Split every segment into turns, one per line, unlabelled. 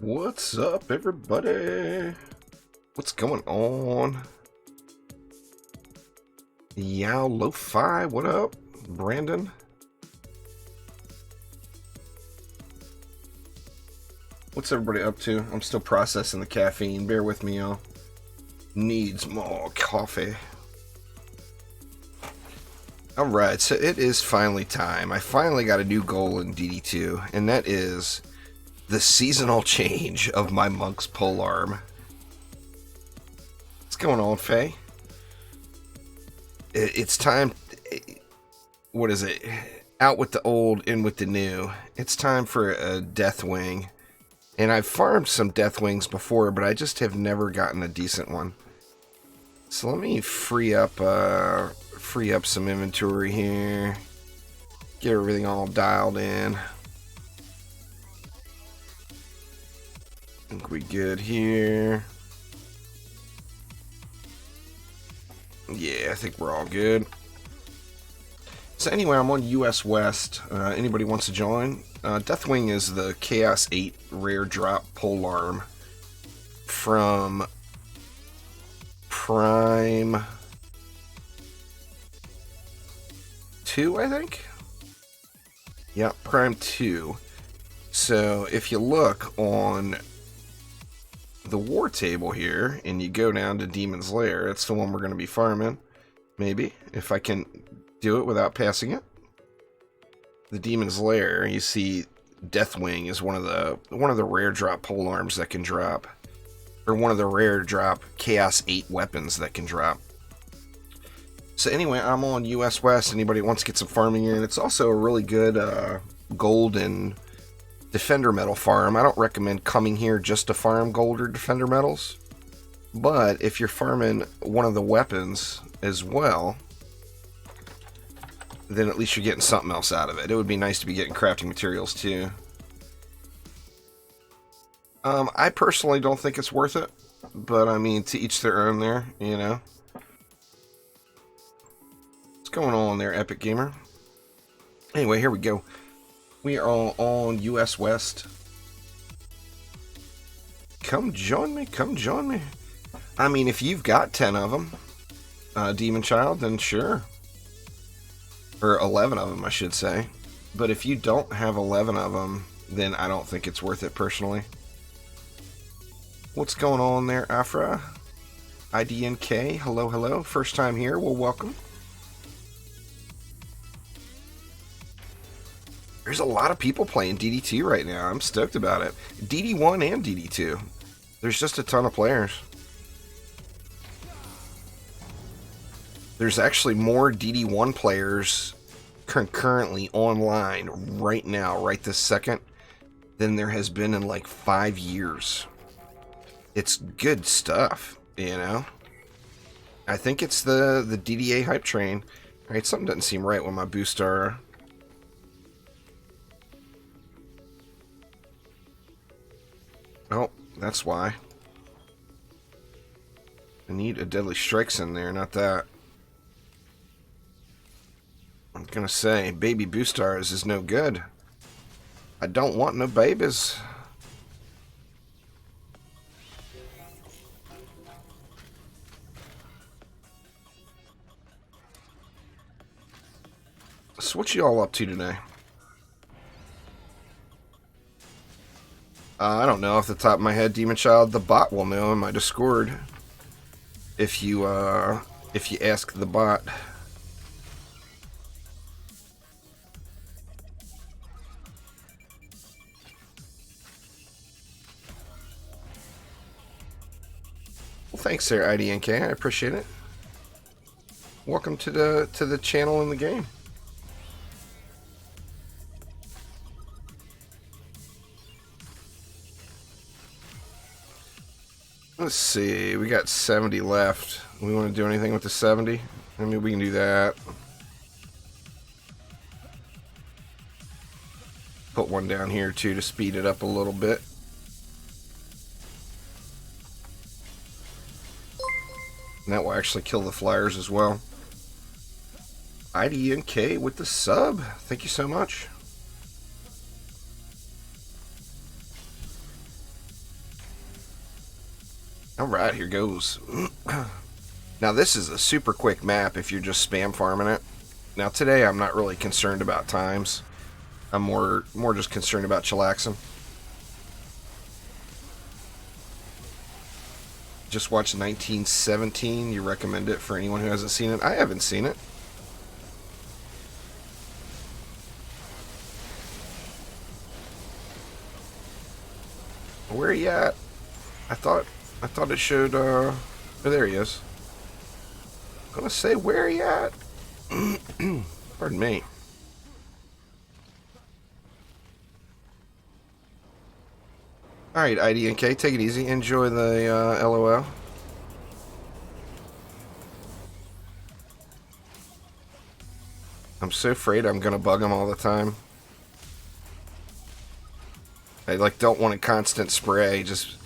What's up, everybody? What's going on? Yao Lo-Fi, what up? Brandon? What's everybody up to? I'm still processing the caffeine. Bear with me, y'all. Needs more coffee. Alright, so it is finally time. I finally got a new goal in DD2, and that is the seasonal change of my monk's polearm. What's going on, Faye? It's time. What is it? Out with the old, in with the new. It's time for a Deathwing. And I've farmed some Deathwings before, but I just have never gotten a decent one. So let me free up some inventory here. Get everything all dialed in. I think we good here. Yeah, I think we're all good. So anyway, I'm on US West. Anybody wants to join? Deathwing is the Chaos 8 rare drop polearm from Prime 2, I think? Yeah, Prime 2. So if you look on the war table here and you go down to Demon's Lair, it's the one we're going to be farming. Maybe, if I can do it without passing it. The Demon's Lair, you see Deathwing is one of the rare drop polearms that can drop, or one of the rare drop Chaos 8 weapons that can drop. So anyway, I'm on US West. Anybody wants to get some farming in? It's also a really good gold and Defender Metal farm. I don't recommend coming here just to farm gold or Defender Metals, but if you're farming one of the weapons as well, then at least you're getting something else out of it. It would be nice to be getting crafting materials too. I personally don't think it's worth it, but I mean, to each their own there, you know. What's going on there, Epic Gamer? Anyway, here we go. We are all on US West. Come join me, come join me. I mean, if you've got 10 of them, Demon Child, then sure. Or 11 of them, I should say. But if you don't have 11 of them, then I don't think it's worth it, personally. What's going on there, Afra? IDNK, hello, hello. First time here, well, welcome. There's a lot of people playing DD2 right now. I'm stoked about it. DD1 and DD2. There's just a ton of players. There's actually more DD1 players concurrently online right now, right this second, than there has been in like 5 years. It's good stuff, you know? I think it's the DDA hype train. Alright, something doesn't seem right with my booster. Oh, that's why. I need a Deadly Strikes in there, not that. I'm gonna say, baby boostars is no good. I don't want no babies. So what you all up to today? I don't know off the top of my head, Demon Child. The bot will know in my Discord. If you ask the bot. Well, thanks there, IDNK. I appreciate it. Welcome to the channel in the game. Let's see, we got 70 left. We want to do anything with the 70? I mean, we can do that. Put one down here too to speed it up a little bit. And that will actually kill the flyers as well. IDNK with the sub. Thank you so much. Alright, here goes. Now this is a super quick map if you're just spam farming it. Now today I'm not really concerned about times. I'm more just concerned about chillaxing. Just watched 1917. You recommend it for anyone who hasn't seen it? I haven't seen it. Where are you at? I thought it showed, oh, there he is. I'm gonna say, where are you at? Pardon me. Alright, IDNK, take it easy. Enjoy the, LOL. I'm so afraid I'm gonna bug him all the time. I, like, don't want a constant spray, just...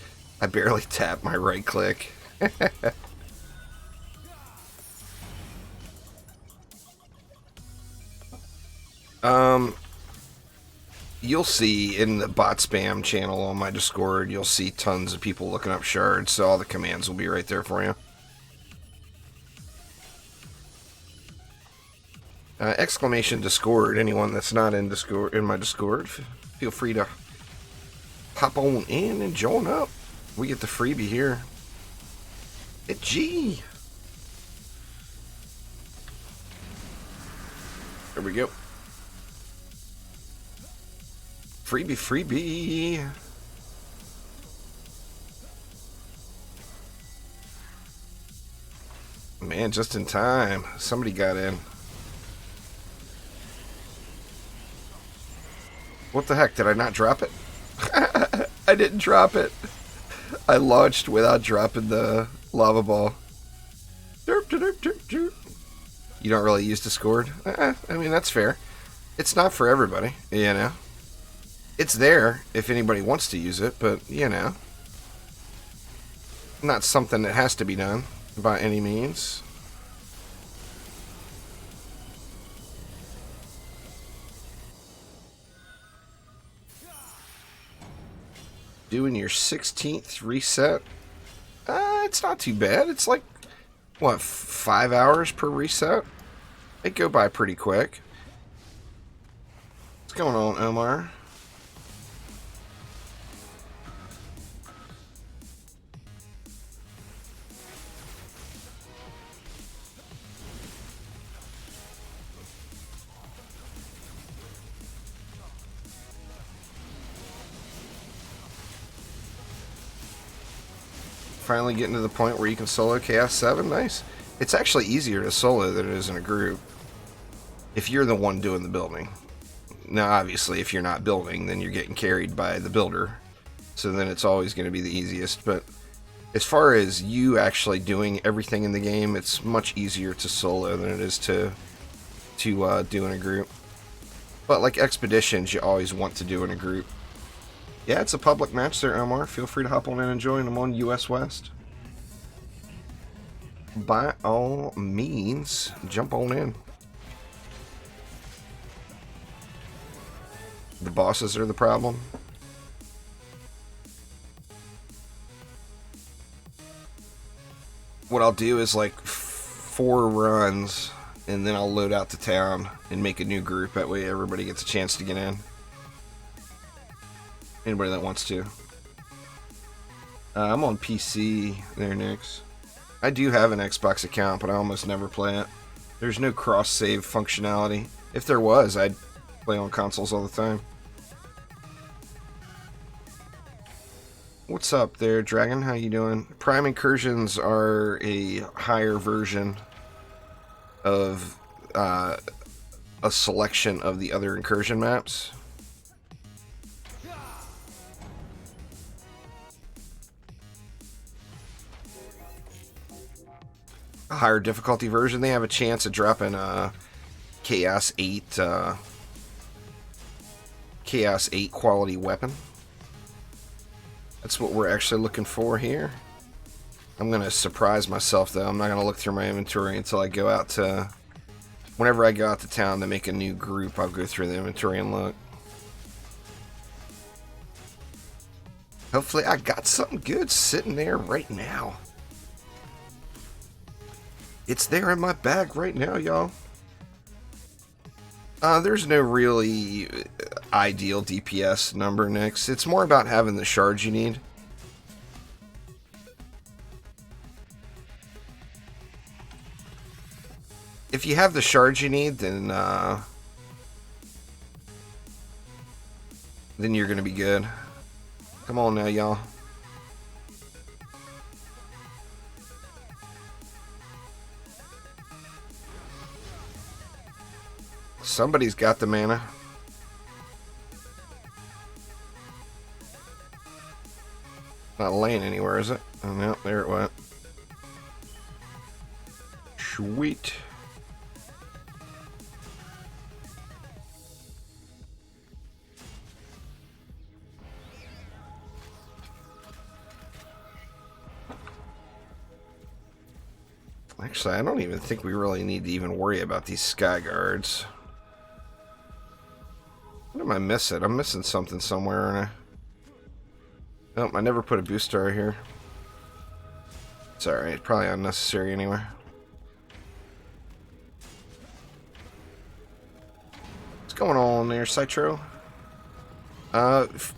I barely tap my right click. You'll see in the bot spam channel on my Discord, you'll see tons of people looking up shards, so all the commands will be right there for you. Exclamation Discord, anyone that's not in Discord, in my Discord, feel free to hop on in and join up. We get the freebie here. At G. There we go. Freebie. Man, just in time. Somebody got in. What the heck? Did I not drop it? I didn't drop it. I launched without dropping the lava ball. Derp, derp, derp, derp. You don't really use Discord? I mean, that's fair. It's not for everybody, you know. It's there if anybody wants to use it, but, you know. Not something that has to be done by any means. Doing your 16th reset. It's not too bad. It's like, what, 5 hours per reset? They go by pretty quick. What's going on, Omar? Finally getting to the point where you can solo Chaos 7. Nice. It's actually easier to solo than it is in a group. If you're the one doing the building. Now, obviously, if you're not building, then you're getting carried by the builder. So then it's always going to be the easiest. But as far as you actually doing everything in the game, it's much easier to solo than it is to do in a group. But like expeditions, you always want to do in a group. Yeah, it's a public match there, Omar. Feel free to hop on in and join. I'm on US West. By all means, jump on in. The bosses are the problem. What I'll do is like 4 runs, and then I'll load out to town and make a new group. That way everybody gets a chance to get in. Anybody that wants to. I'm on PC there, Nix. I do have an Xbox account, but I almost never play it. There's no cross-save functionality. If there was, I'd play on consoles all the time. What's up there, Dragon? How you doing? Prime Incursions are a higher version of a selection of the other Incursion maps. A higher difficulty version. They have a chance of dropping a Chaos 8 quality weapon. That's what we're actually looking for here. I'm gonna surprise myself though. I'm not gonna look through my inventory until I go out to... Whenever I go out to town to make a new group, I'll go through the inventory and look. Hopefully I got something good sitting there right now. It's there in my bag right now, y'all. There's no really ideal DPS number, Nix. It's more about having the shards you need. If you have the shards you need, then you're gonna be good. Come on now, y'all. Somebody's got the mana. Not laying anywhere, is it? Oh, no, there it went. Sweet. Actually, I don't even think we really need to even worry about these sky guards. What am I missing? I'm missing something somewhere, aren't I? Nope, I never put a boost star here. It's alright, probably unnecessary anyway. What's going on there, Citro?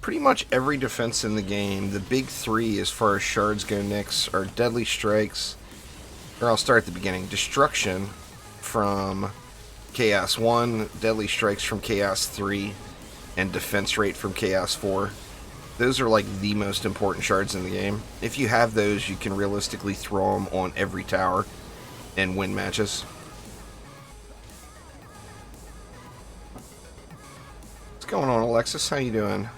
Pretty much every defense in the game, the big three as far as shards go, Nix, are Deadly Strikes, or I'll start at the beginning. Destruction from Chaos 1, Deadly Strikes from Chaos 3, and Defense Rate from Chaos 4. Those are like the most important shards in the game. If you have those, you can realistically throw them on every tower and win matches. What's going on, Alexis? How you doing?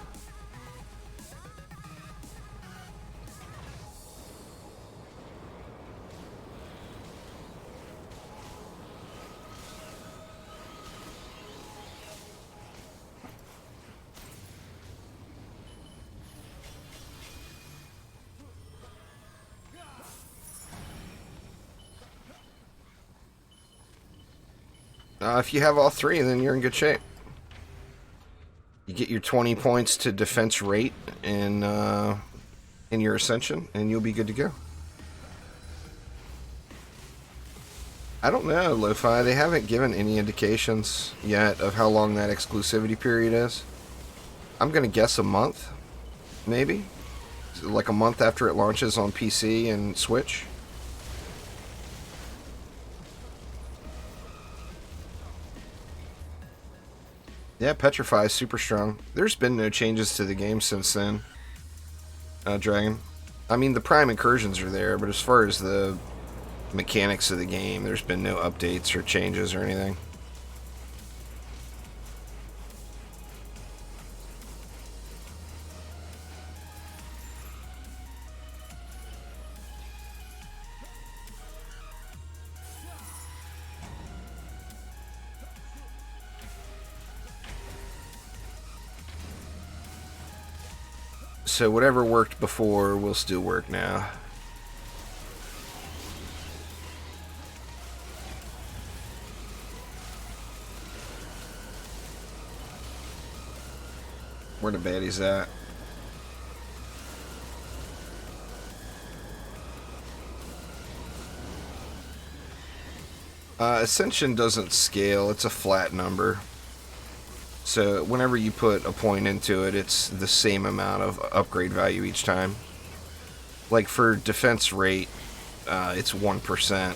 If you have all three, then you're in good shape. You get your 20 points to defense rate in your Ascension, and you'll be good to go. I don't know, Lo-Fi. They haven't given any indications yet of how long that exclusivity period is. I'm going to guess a month, maybe? Like a month after it launches on PC and Switch. Yeah, Petrify is super strong. There's been no changes to the game since then, Dragon. I mean, the Prime Incursions are there, but as far as the mechanics of the game, there's been no updates or changes or anything. So whatever worked before will still work now. Where the baddies at? Ascension doesn't scale, it's a flat number. So whenever you put a point into it, it's the same amount of upgrade value each time. Like for defense rate, it's 1%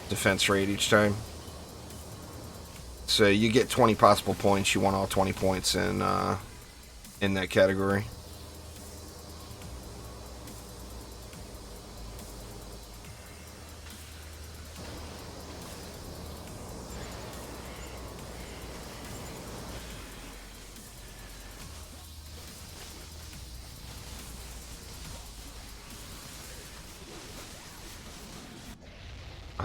defense rate each time. So you get 20 possible points, you want all 20 points in that category.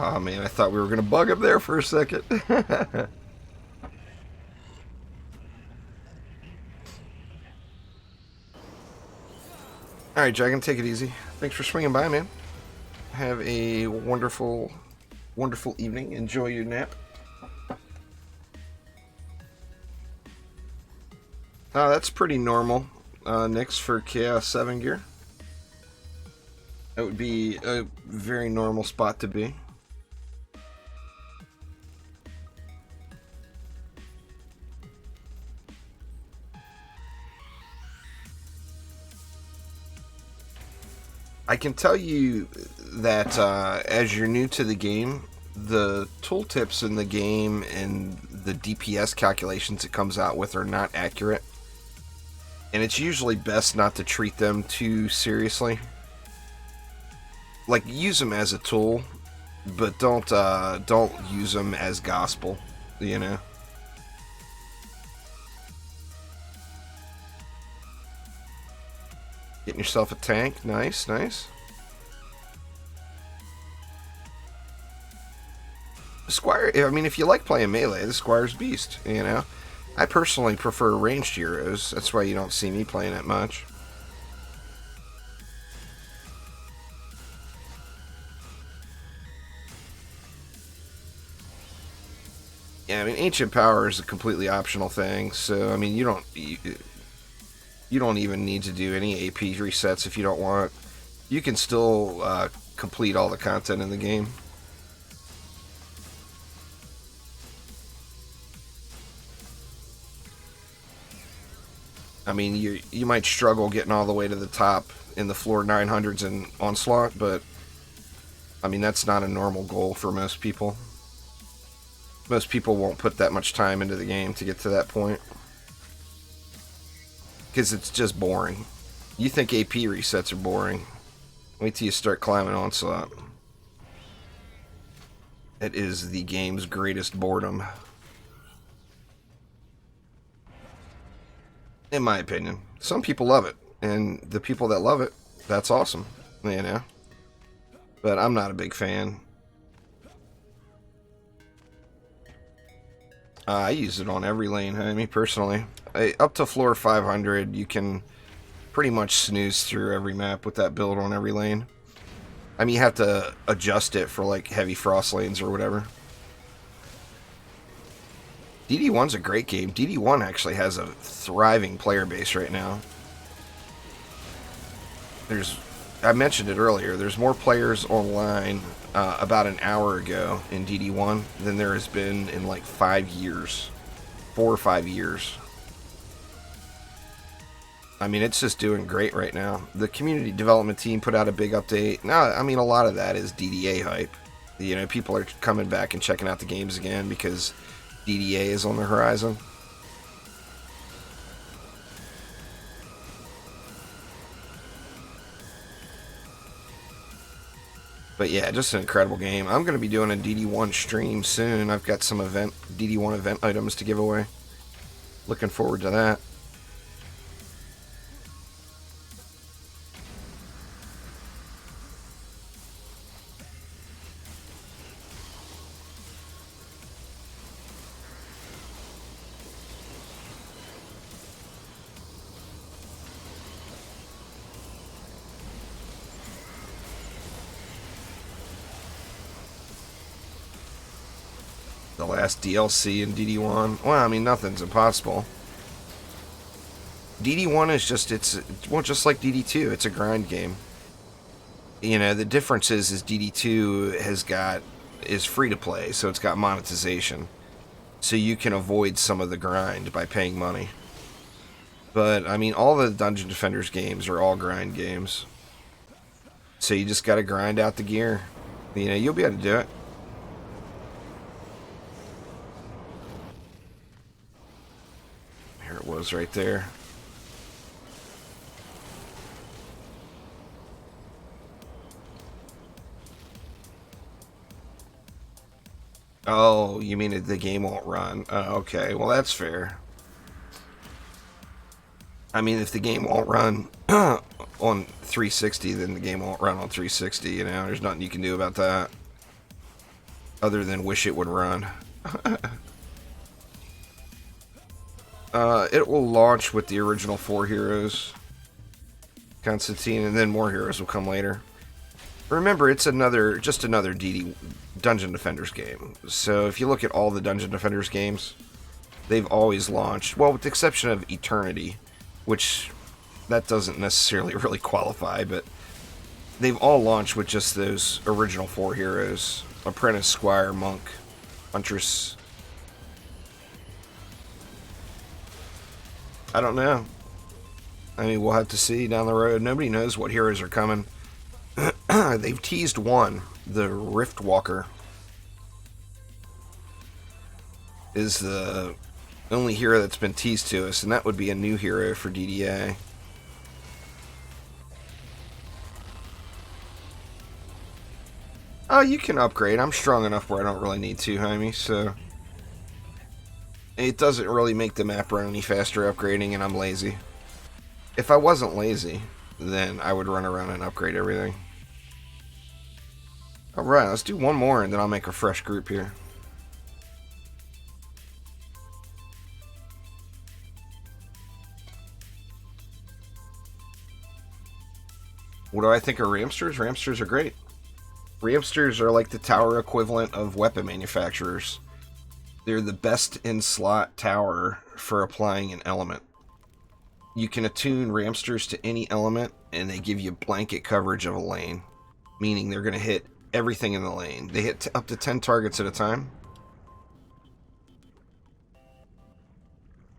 Oh man, I thought we were going to bug him there for a second. Alright, Dragon, take it easy. Thanks for swinging by, man. Have a wonderful, wonderful evening. Enjoy your nap. That's pretty normal, Nyx, for Chaos 7 gear. That would be a very normal spot to be. I can tell you that as you're new to the game, the tooltips in the game and the DPS calculations it comes out with are not accurate. And it's usually best not to treat them too seriously. Like, use them as a tool, but don't use them as gospel, you know? Getting yourself a tank. Nice, nice. The Squire, I mean, if you like playing melee, the Squire's beast, you know? I personally prefer ranged heroes. That's why you don't see me playing it much. Yeah, I mean, Ancient Power is a completely optional thing, so, I mean, you don't even need to do any AP resets if you don't want. You can still complete all the content in the game. I mean, you might struggle getting all the way to the top in the floor 900s in Onslaught, but I mean, that's not a normal goal for most people. Most people won't put that much time into the game to get to that point. Because it's just boring. You think AP resets are boring. Wait till you start climbing Onslaught. It is the game's greatest boredom. In my opinion. Some people love it. And the people that love it, that's awesome. You know? But I'm not a big fan. I use it on every lane, I mean, personally. Up to floor 500, you can pretty much snooze through every map with that build on every lane. I mean, you have to adjust it for, like, heavy frost lanes or whatever. DD1's a great game. DD1 actually has a thriving player base right now. I mentioned it earlier, there's more players online about an hour ago in DD1 than there has been in like 5 years. 4 or 5 years. I mean, it's just doing great right now. The community development team put out a big update. Now, I mean, a lot of that is DDA hype. You know, people are coming back and checking out the games again because DDA is on the horizon. But yeah, just an incredible game. I'm going to be doing a DD1 stream soon. I've got some DD1 event items to give away. Looking forward to that. The last DLC in DD1. Well, I mean, nothing's impossible. DD1 is just, well, just like DD2, it's a grind game. You know, the difference is DD2 is free to play, so it's got monetization. So you can avoid some of the grind by paying money. But, I mean, all the Dungeon Defenders games are all grind games. So you just gotta grind out the gear. You know, you'll be able to do it. Here it was right there. Oh, you mean the game won't run? Okay, well that's fair. I mean, if the game won't run on 360, then the game won't run on 360, you know? There's nothing you can do about that. Other than wish it would run. It will launch with the original 4 heroes. Constantine, and then more heroes will come later. Remember, it's just another Dungeon Defenders game. So if you look at all the Dungeon Defenders games, they've always launched, well, with the exception of Eternity, which that doesn't necessarily really qualify, but they've all launched with just those original 4 heroes. Apprentice, Squire, Monk, Huntress. I don't know. I mean, we'll have to see down the road. Nobody knows what heroes are coming. They've teased one. The Rift Walker is the only hero that's been teased to us, and that would be a new hero for DDA. Oh, you can upgrade. I'm strong enough where I don't really need to, homie, so it doesn't really make the map run any faster upgrading, and I'm lazy. If I wasn't lazy, then I would run around and upgrade everything. Alright, let's do one more, and then I'll make a fresh group here. What do I think of Ramsters? Ramsters are great. Ramsters are like the tower equivalent of weapon manufacturers. They're the best in slot tower for applying an element. You can attune Ramsters to any element, and they give you blanket coverage of a lane, meaning they're going to hit everything in the lane. They hit up to 10 targets at a time.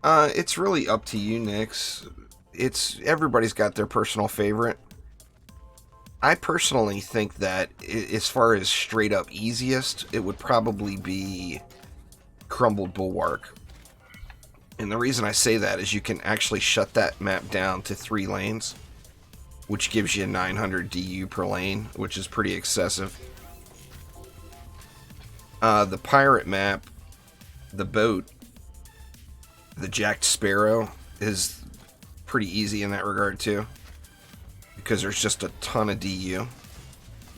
It's really up to you, Nix. Everybody's got their personal favorite. I personally think that as far as straight up easiest, it would probably be Crumbled Bulwark. And the reason I say that is you can actually shut that map down to 3 lanes, which gives you 900 DU per lane, which is pretty excessive. The pirate map, the boat, the Jacked Sparrow is pretty easy in that regard too, because there's just a ton of DU.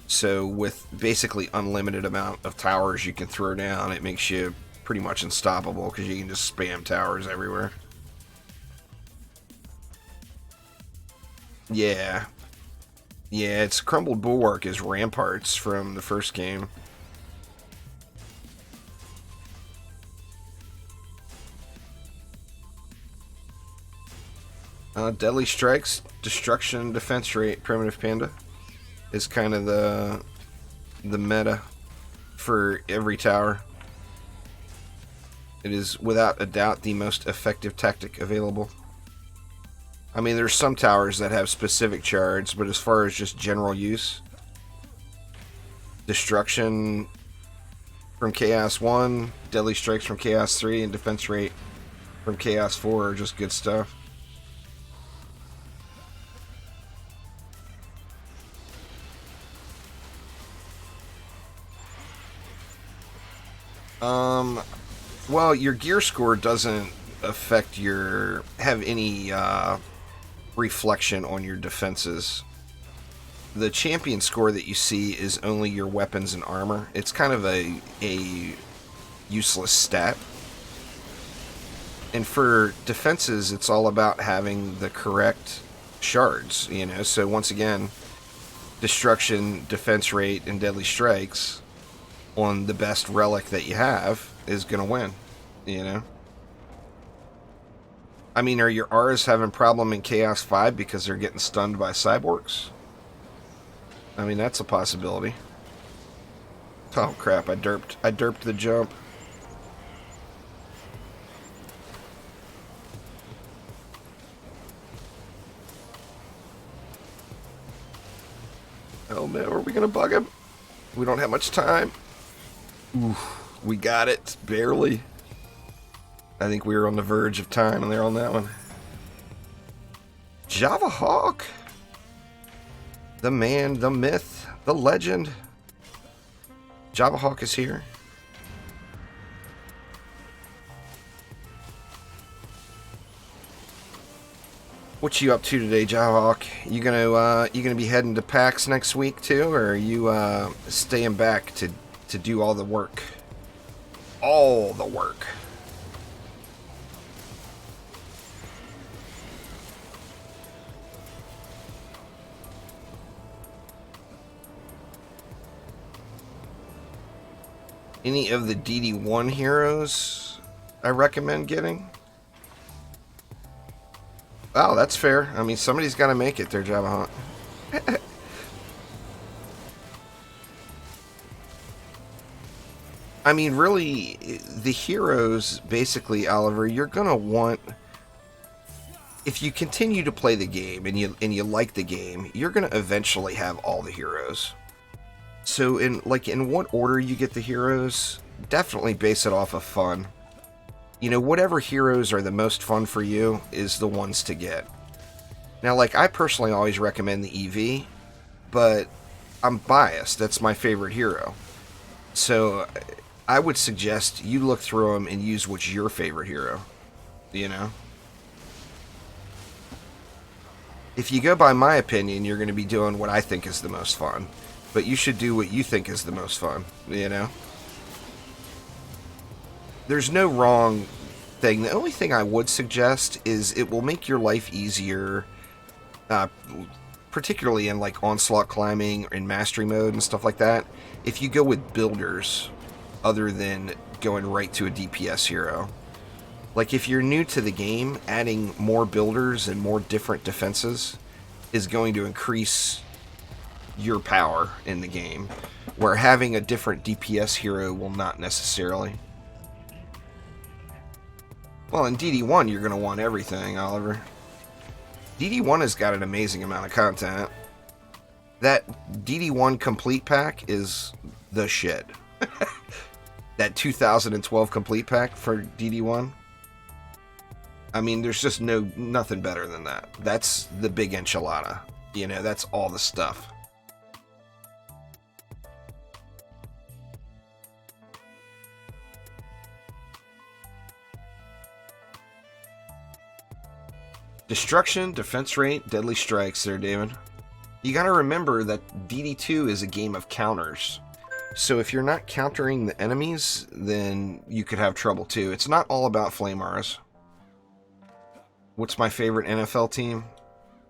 So with basically unlimited amount of towers you can throw down, it makes you pretty much unstoppable because you can just spam towers everywhere. Yeah, it's Crumbled Bulwark is Ramparts from the first game. Deadly Strikes, Destruction, Defense Rate, Primitive Panda is kind of the meta for every tower. It is without a doubt the most effective tactic available. I mean, there's some towers that have specific shards, but as far as just general use, Destruction from Chaos 1, Deadly Strikes from Chaos 3, and Defense Rate from Chaos 4 are just good stuff. Well, your gear score doesn't have any reflection on your defenses. The champion score that you see is only your weapons and armor. It's kind of a useless stat. And for defenses, it's all about having the correct shards, you know. So once again, Destruction, Defense Rate, and Deadly Strikes on the best relic that you have is going to win, you know. I mean, are your R's having problem in Chaos 5 because they're getting stunned by cyborgs? I mean, that's a possibility. Oh crap, I derped the jump. Oh no, are we gonna bug him? We don't have much time. Oof, we got it, barely. I think we were on the verge of time and they're on that one. Java Hawk. The man, the myth, the legend. Java Hawk is here. What you up to today, Java Hawk? You gonna be heading to PAX next week too, or are you staying back to do all the work? All the work. Any of the DD1 heroes I recommend getting? Oh, that's fair. I mean, somebody's got to make it there, Java Hunt. I mean, really, the heroes, basically, Oliver, you're going to want... If you continue to play the game and you like the game, you're going to eventually have all the heroes. So in what order you get the heroes, definitely base it off of fun. You know, whatever heroes are the most fun for you is the ones to get. Now, like, I personally always recommend the EV, but I'm biased. That's my favorite hero. So I would suggest you look through them and use what's your favorite hero, you know? If you go by my opinion, you're going to be doing what I think is the most fun. But you should do what you think is the most fun, you know? There's no wrong thing. The only thing I would suggest is it will make your life easier, particularly in like Onslaught climbing and mastery mode and stuff like that, if you go with builders other than going right to a DPS hero. Like, if you're new to the game, adding more builders and more different defenses is going to increase your power in the game, where having a different DPS hero will not necessarily. Well, in DD1, you're going to want everything, Oliver. DD1 has got an amazing amount of content. That DD1 complete pack is the shit. That 2012 complete pack for DD1. I mean, there's just nothing better than that. That's the big enchilada. You know, that's all the stuff. Destruction, defense rate, deadly strikes there, David. You gotta remember that DD2 is a game of counters. So if you're not countering the enemies, then you could have trouble too. It's not all about Flamars. What's my favorite NFL team?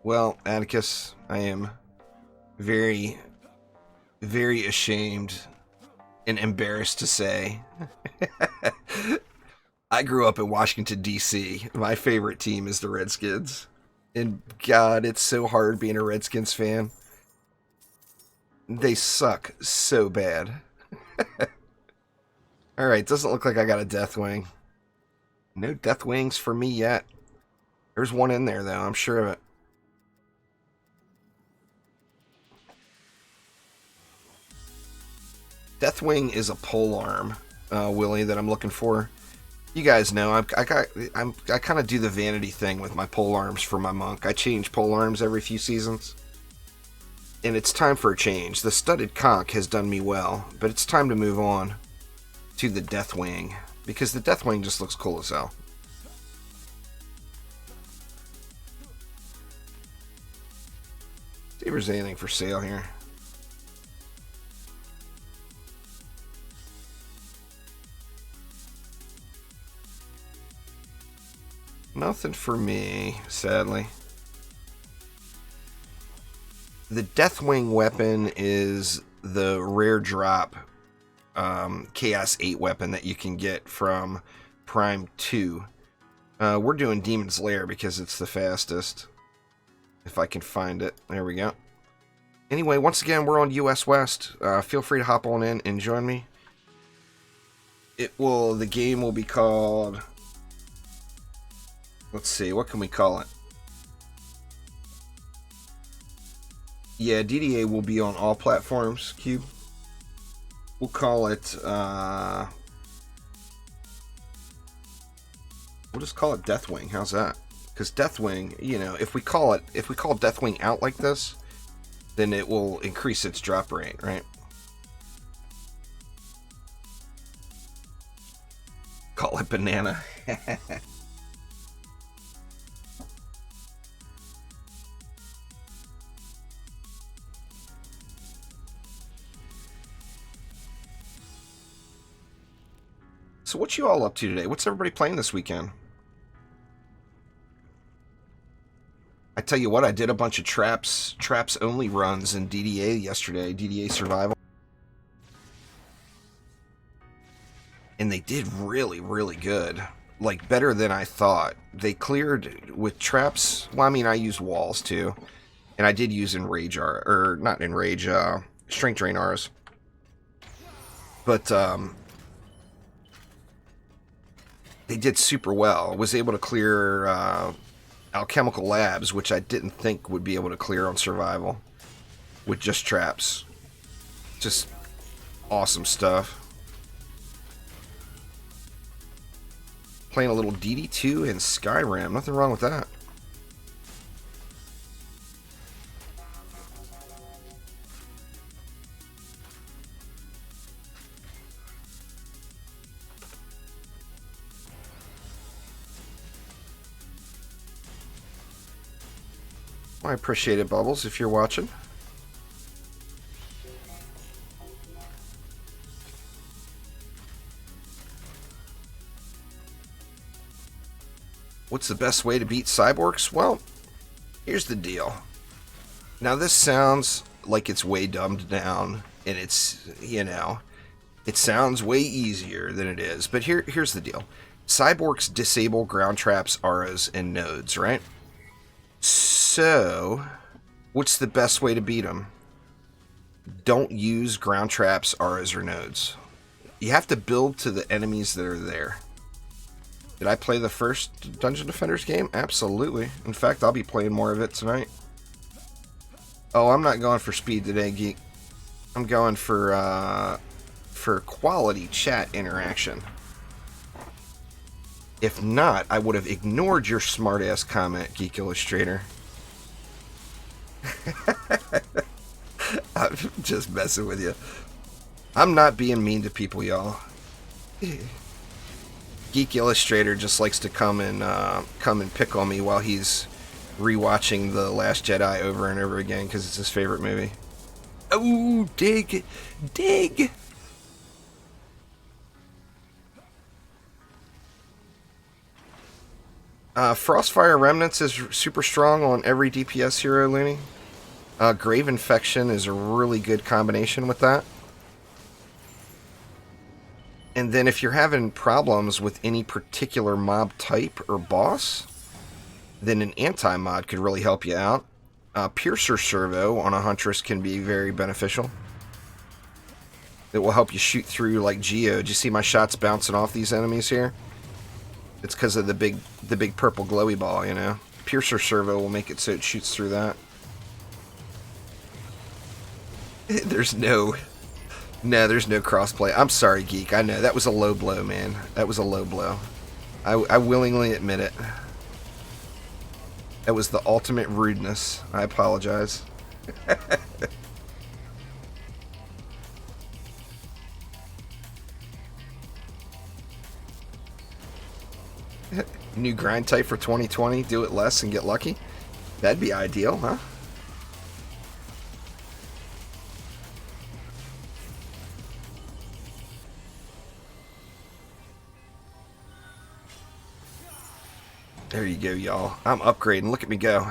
Well, Atticus, I am very, very ashamed and embarrassed to say. I grew up in Washington, D.C. My favorite team is the Redskins. And God, it's so hard being a Redskins fan. They suck so bad. Alright, doesn't look like I got a Deathwing. No Deathwings for me yet. There's one in there, though. I'm sure of it. Deathwing is a polearm, Willie, that I'm looking for. You guys know, I kind of do the vanity thing with my polearms for my monk. I change polearms every few seasons. And it's time for a change. The studded conch has done me well, but it's time to move on to the Deathwing, because the Deathwing just looks cool as hell. See if there's anything for sale here. Nothing for me, sadly. The Deathwing weapon is the rare drop Chaos 8 weapon that you can get from Prime 2. We're doing Demon's Lair because it's the fastest. If I can find it. There we go. Anyway, once again, we're on US West. Feel free to hop on in and join me. The game will be called... Let's see, what can we call it? Yeah, DDA will be on all platforms, Cube. We'll call it, we'll just call it Deathwing. How's that? Because Deathwing, you know, if we call Deathwing out like this, then it will increase its drop rate, right? Call it Banana. So what you all up to today? What's everybody playing this weekend? I tell you what, I did a bunch of traps only runs in DDA yesterday, DDA Survival. And they did really, really good. Like, better than I thought. They cleared with traps. Well, I mean, I used walls too. And I did use Enrage, not Enrage, Strength Drain Rs. But, they did super well. Was able to clear alchemical labs, which I didn't think would be able to clear on survival with just traps. Just awesome stuff. Playing a little DD2 and Skyrim. Nothing wrong with that. Well, I appreciate it, Bubbles, if you're watching. What's the best way to beat cyborgs? Well, here's the deal. Now, this sounds like it's way dumbed down, and it's, you know, it sounds way easier than it is. But here's the deal. Cyborgs disable ground traps, auras, and nodes, right? So, what's the best way to beat them? Don't use ground traps, auras, or nodes. You have to build to the enemies that are there. Did I play the first Dungeon Defenders game? Absolutely. In fact, I'll be playing more of it tonight. Oh, I'm not going for speed today, Geek. I'm going for quality chat interaction. If not, I would have ignored your smart-ass comment, Geek Illustrator. I'm just messing with you. I'm not being mean to people, y'all. Geek Illustrator just likes to come and pick on me while he's rewatching The Last Jedi over and over again because it's his favorite movie. Oh, dig! Frostfire Remnants is super strong on every DPS hero, Looney. Grave Infection is a really good combination with that. And then if you're having problems with any particular mob type or boss, then an anti-mod could really help you out. Piercer Servo on a Huntress can be very beneficial. It will help you shoot through like Geo. Do you see my shots bouncing off these enemies here? It's because of the big purple glowy ball, you know. Piercer Servo will make it so it shoots through that. There's no crossplay. I'm sorry, Geek. I know. That was a low blow, man. That was a low blow. I willingly admit it. That was the ultimate rudeness. I apologize. New grind type for 2020. Do it less and get lucky. That'd be ideal, huh? There you go, y'all. I'm upgrading. Look at me go.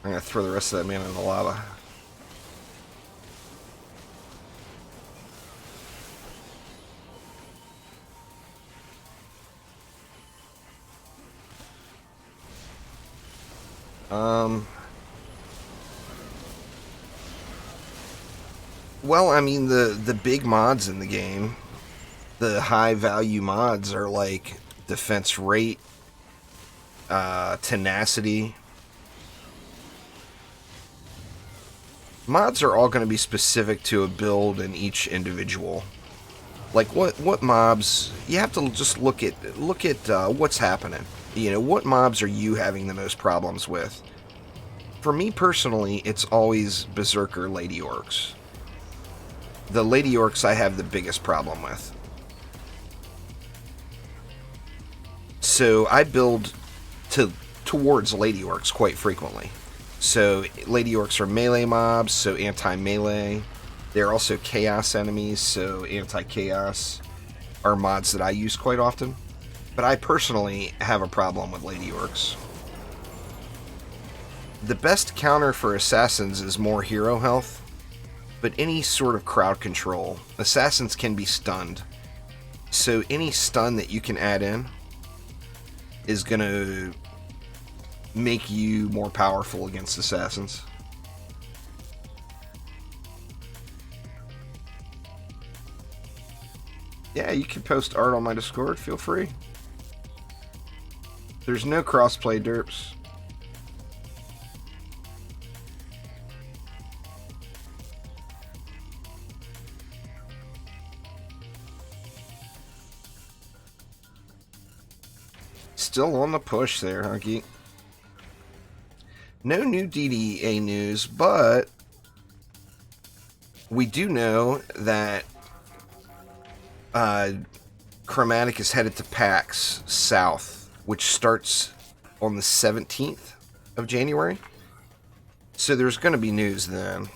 I'm going to throw the rest of that man in the lava. Well, I mean, the big mods in the game, the high value mods are like defense rate, tenacity. Mods are all going to be specific to a build in each individual. Like what mobs, you have to just look at what's happening. You know, what mobs are you having the most problems with? For me personally, it's always Berserker Lady Orcs. The Lady Orcs I have the biggest problem with. So I build towards Lady Orcs quite frequently. So Lady Orcs are melee mobs, so anti-melee. They're also chaos enemies, so anti-chaos are mods that I use quite often. But I personally have a problem with Lady Orcs. The best counter for assassins is more hero health, but any sort of crowd control. Assassins can be stunned. So any stun that you can add in is going to make you more powerful against assassins. Yeah, you can post art on my Discord. Feel free. There's no crossplay, derps. Still on the push there, Hunky. No new DDA news, but we do know that Chromatic is headed to PAX South, which starts on the 17th of January. So there's going to be news then.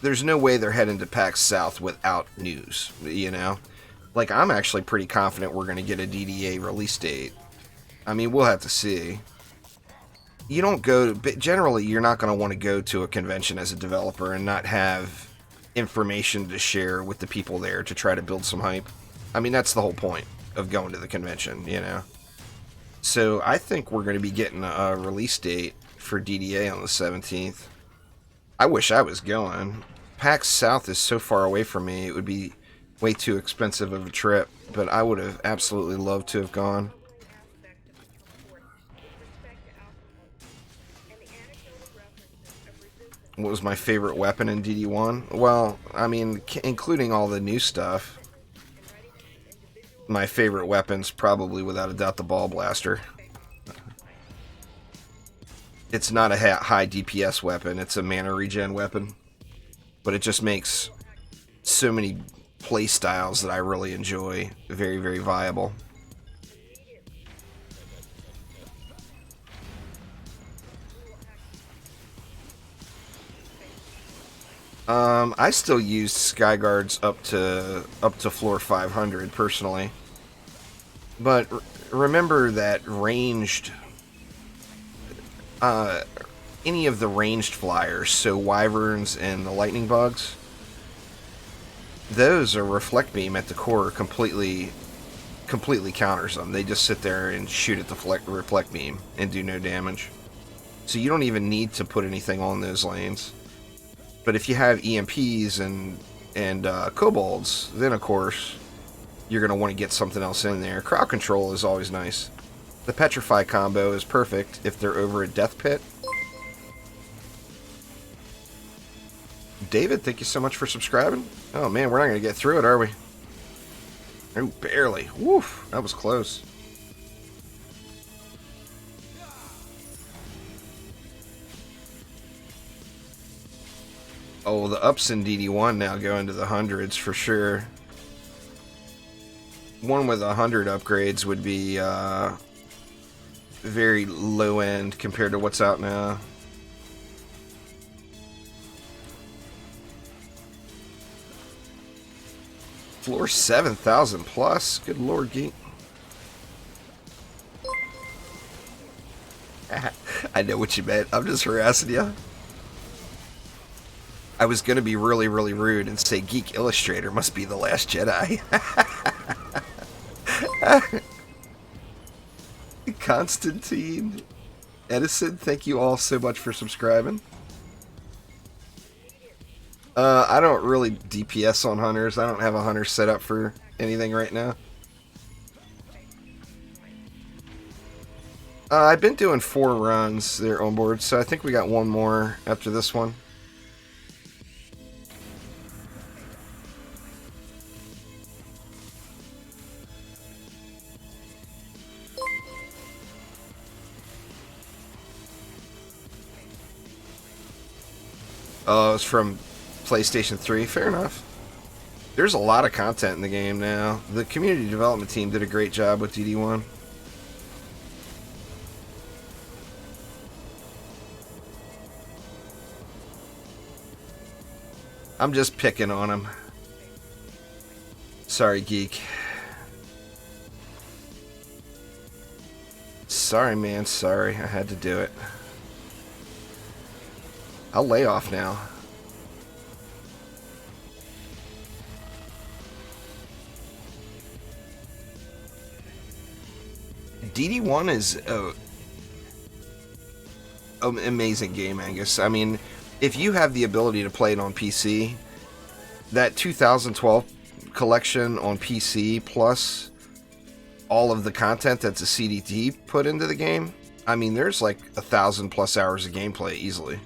There's no way they're heading to PAX South without news, you know? Like, I'm actually pretty confident we're going to get a DDA release date. I mean, we'll have to see. You don't go to... Generally, you're not going to want to go to a convention as a developer and not have information to share with the people there to try to build some hype. I mean, that's the whole point of going to the convention, you know? So, I think we're going to be getting a release date for DDA on the 17th. I wish I was going. PAX South is so far away from me, it would be way too expensive of a trip, but I would have absolutely loved to have gone. What was my favorite weapon in DD1? Well, I mean, including all the new stuff, my favorite weapon's probably, without a doubt, the Ball Blaster. It's not a high DPS weapon, it's a mana regen weapon. But it just makes so many play styles that I really enjoy very, very viable. I still use Skyguards up to floor 500 personally. But remember that ranged any of the ranged flyers, so Wyverns and the Lightning Bugs, those are Reflect Beam at the core completely counters them. They just sit there and shoot at the Reflect Beam and do no damage. So you don't even need to put anything on those lanes. But if you have EMPs and Kobolds, then of course you're going to want to get something else in there. Crowd control is always nice. The Petrify combo is perfect if they're over a Death Pit. David, thank you so much for subscribing. Oh man, we're not going to get through it, are we? Oh, barely. Woof, that was close. Oh, the ups in DD1 now go into the hundreds for sure. One with 100 upgrades would be very low end compared to what's out now. Floor 7,000 plus. Good lord, geek. I know what you meant. I'm just harassing you. I was going to be really, really rude and say Geek Illustrator must be the Last Jedi. Constantine, Edison, thank you all so much for subscribing. I don't really DPS on hunters. I don't have a hunter set up for anything right now. I've been doing 4 runs there on board, so I think we got one more after this one. Oh, it's from PlayStation 3. Fair enough. There's a lot of content in the game now. The community development team did a great job with DD1. I'm just picking on him. Sorry, Geek. Sorry, man. Sorry. I had to do it. I'll lay off now. DD1 is an amazing game, Angus. I mean, if you have the ability to play it on PC, that 2012 collection on PC plus all of the content that's a CDT put into the game, I mean, there's like 1,000+ hours of gameplay easily.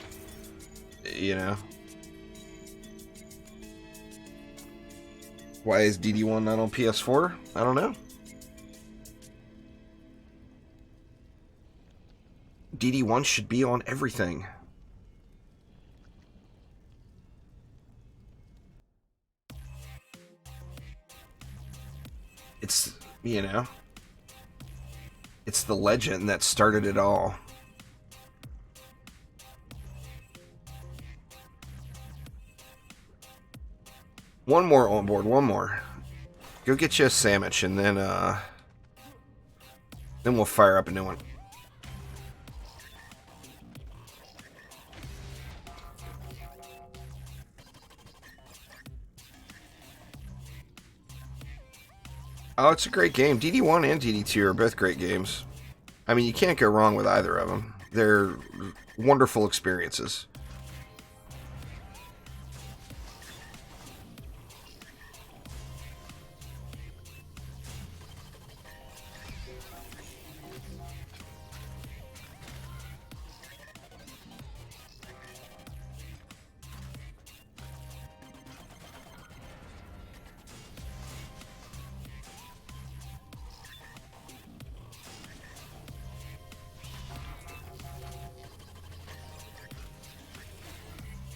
You know? Why is DD1 not on PS4? I don't know. DD1 should be on everything. It's, you know, it's the legend that started it all. One more on board, one more. Go get you a sandwich, and then we'll fire up a new one. Oh, it's a great game. DD1 and DD2 are both great games. I mean, you can't go wrong with either of them. They're wonderful experiences.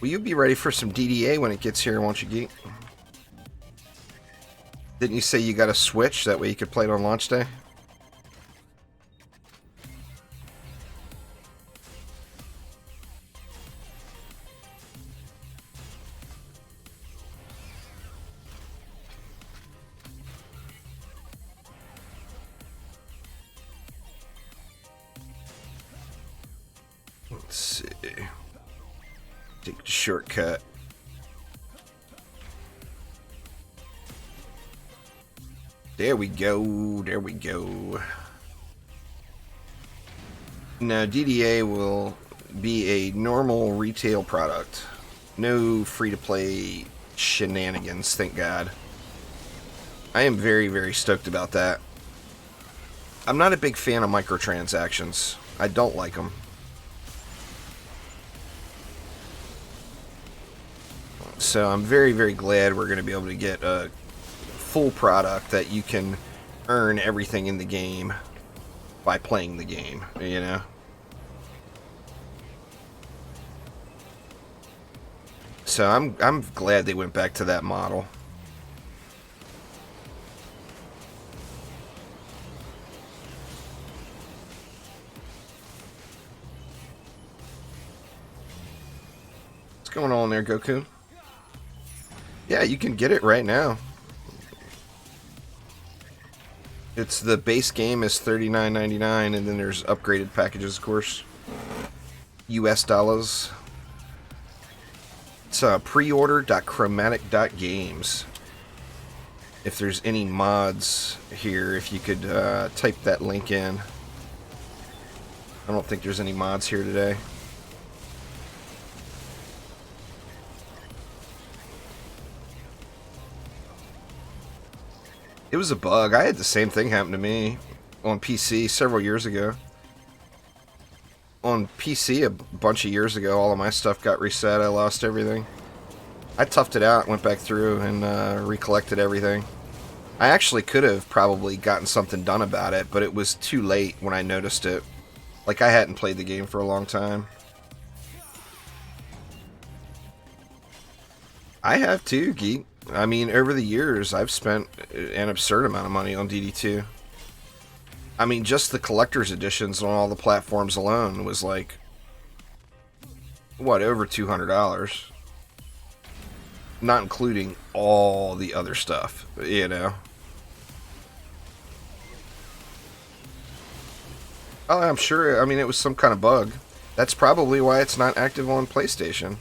Will you be ready for some DDA when it gets here, won't you, Geek? Didn't you say you got a Switch? That way you could play it on launch day? Let's see. Take the shortcut. There we go. There we go. Now, DDA will be a normal retail product. No free-to-play shenanigans, thank God. I am very, very stoked about that. I'm not a big fan of microtransactions. I don't like them. So I'm very, very glad we're going to be able to get a full product that you can earn everything in the game by playing the game, you know? So I'm glad they went back to that model. What's going on there, Goku? Yeah, you can get it right now. It's the base game is $39.99, and then there's upgraded packages, of course. US dollars. It's pre-order.chromatic.games. If there's any mods here, if you could type that link in. I don't think there's any mods here today. It was a bug. I had the same thing happen to me on PC several years ago. On PC a bunch of years ago, all of my stuff got reset. I lost everything. I toughed it out, went back through, and recollected everything. I actually could have probably gotten something done about it, but it was too late when I noticed it. Like, I hadn't played the game for a long time. I have too, Geek. I mean, over the years, I've spent an absurd amount of money on DD2. I mean, just the collector's editions on all the platforms alone was like, what, over $200? Not including all the other stuff, you know? Oh, I'm sure, I mean, it was some kind of bug. That's probably why it's not active on PlayStation.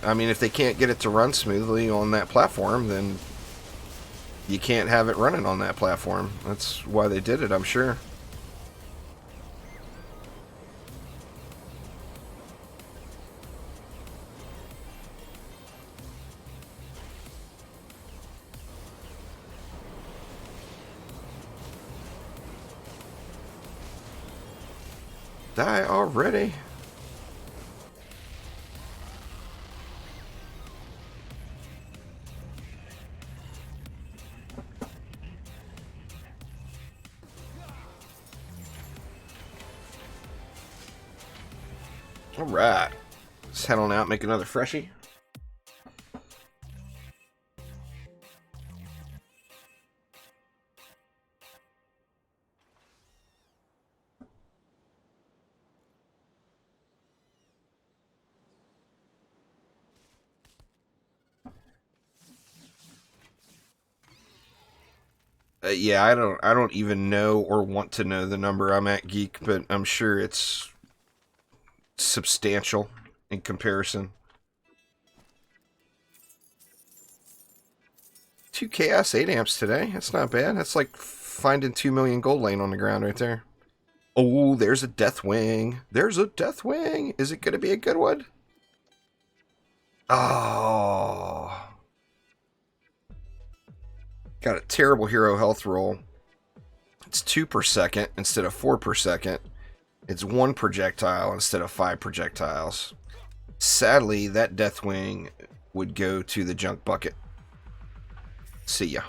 I mean, if they can't get it to run smoothly on that platform, then you can't have it running on that platform. That's why they did it, I'm sure. die already. Alright. Let's head on out, make another freshie. Yeah, I don't even know or want to know the number I'm at, Geek, but I'm sure it's substantial in comparison. 2 Chaos 8 amps today. That's not bad. That's like finding 2 million gold laying on the ground right there. Oh, there's a Deathwing. There's a Deathwing. Is it going to be a good one? Oh. Got a terrible hero health roll. It's 2 per second instead of 4 per second. It's 1 projectile instead of 5 projectiles. Sadly, that Deathwing would go to the junk bucket. See ya.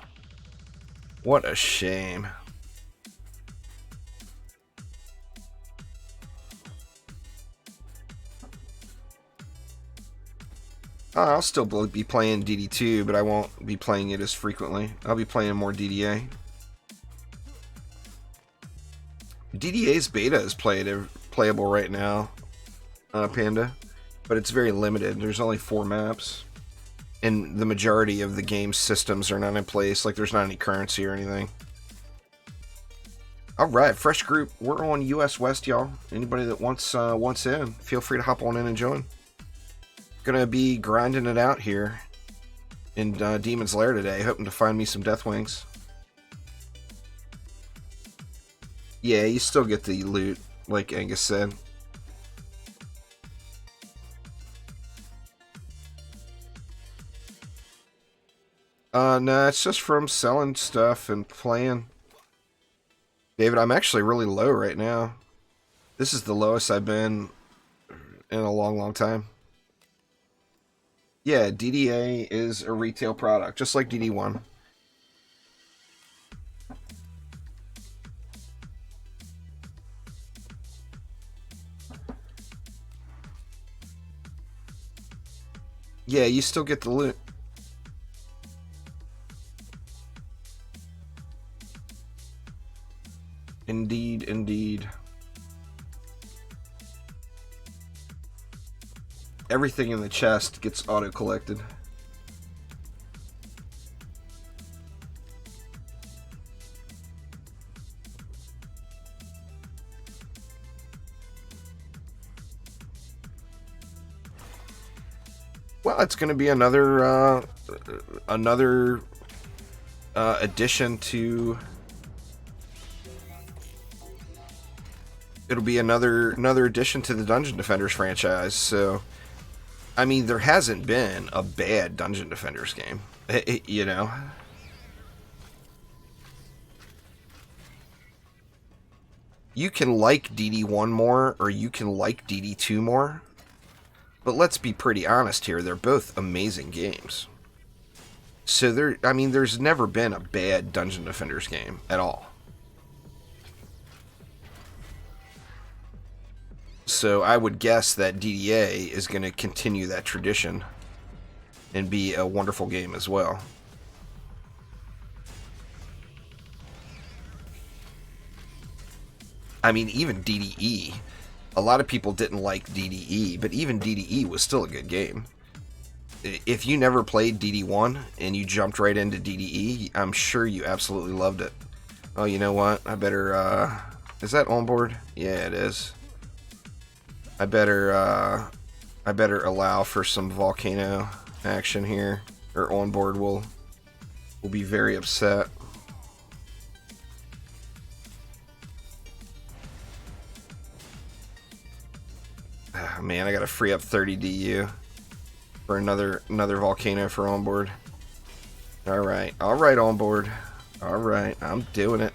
What a shame. I'll still be playing DD2, but I won't be playing it as frequently. I'll be playing more DDA. DDA's beta is playable right now, Panda, but it's very limited. There's only 4 maps, and the majority of the game's systems are not in place. Like, there's not any currency or anything. Alright, fresh group. We're on US West, y'all. Anybody that wants in, feel free to hop on in and join. Gonna be grinding it out here in Demon's Lair today, hoping to find me some Deathwings. Yeah, you still get the loot, like Angus said. No, it's just from selling stuff and playing. David, I'm actually really low right now. This is the lowest I've been in a long, long time. Yeah, DDA is a retail product, just like DD1. Yeah, you still get the loot. Indeed, indeed. Everything in the chest gets auto-collected. Well, it's going to be another addition to. It'll be another addition to the Dungeon Defenders franchise. So, I mean, there hasn't been a bad Dungeon Defenders game, you know. You can like DD1 more, or you can like DD2 more. But let's be pretty honest here, they're both amazing games. So there's never been a bad Dungeon Defenders game at all. So I would guess that DDA is going to continue that tradition and be a wonderful game as well. I mean, even DDE. A lot of people didn't like DDE, but even DDE was still a good game. If you never played DD1 and you jumped right into DDE, I'm sure you absolutely loved it. Oh, you know what? I better, is that on board? Yeah, it is. I better allow for some volcano action here, or on board will be very upset. Ah, man, I gotta free up 30 DU for another volcano for on board. All right, on board. All right, I'm doing it.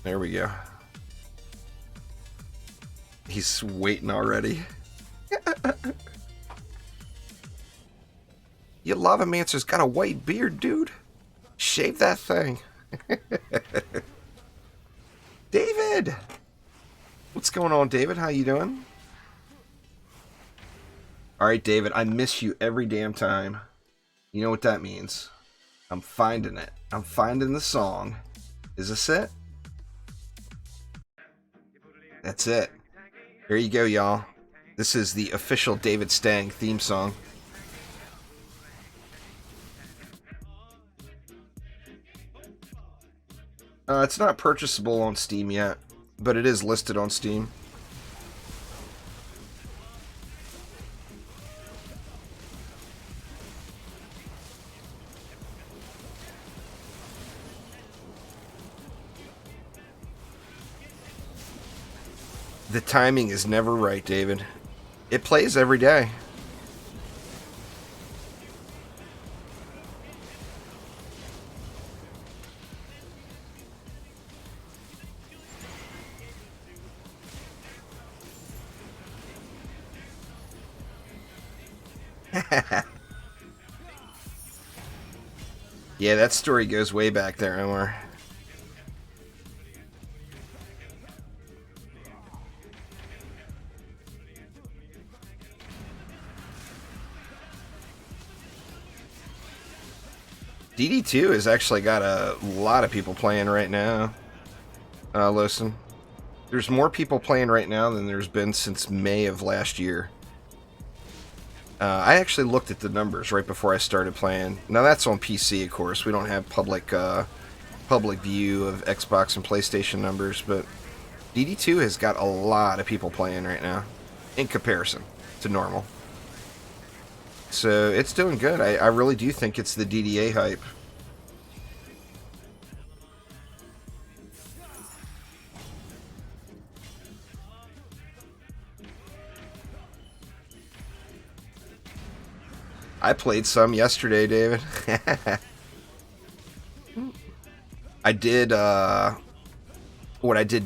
There we go. He's waiting already. Your Lavamancer's got a white beard, dude. Shave that thing. David! What's going on, David? How you doing? Alright, David, I miss you every damn time. You know what that means. I'm finding it. I'm finding the song. Is this it? That's it. Here you go, y'all. This is the official David Stang theme song. It's not purchasable on Steam yet, but it is listed on Steam. The timing is never right, David. It plays every day. Yeah, that story goes way back there, Omar. DD2 has actually got a lot of people playing right now. Listen, there's more people playing right now than there's been since May of last year. I actually looked at the numbers right before I started playing. Now that's on PC, of course. We don't have public view of Xbox and PlayStation numbers, but DD2 has got a lot of people playing right now in comparison to normal. So it's doing good. I really do think it's the DDA hype. I played some yesterday, David. I did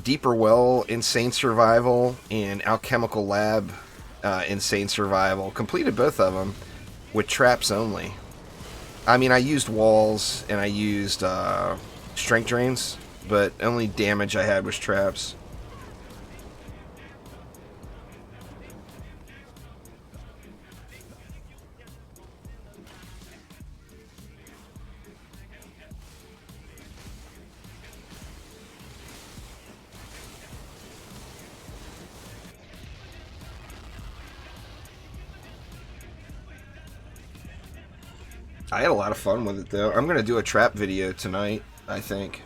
Deeper Well, Insane Survival, and Alchemical Lab, Insane Survival. Completed both of them with traps only. I mean, I used walls and I used strength drains, but only damage I had was traps. I had a lot of fun with it, though. I'm going to do a trap video tonight, I think.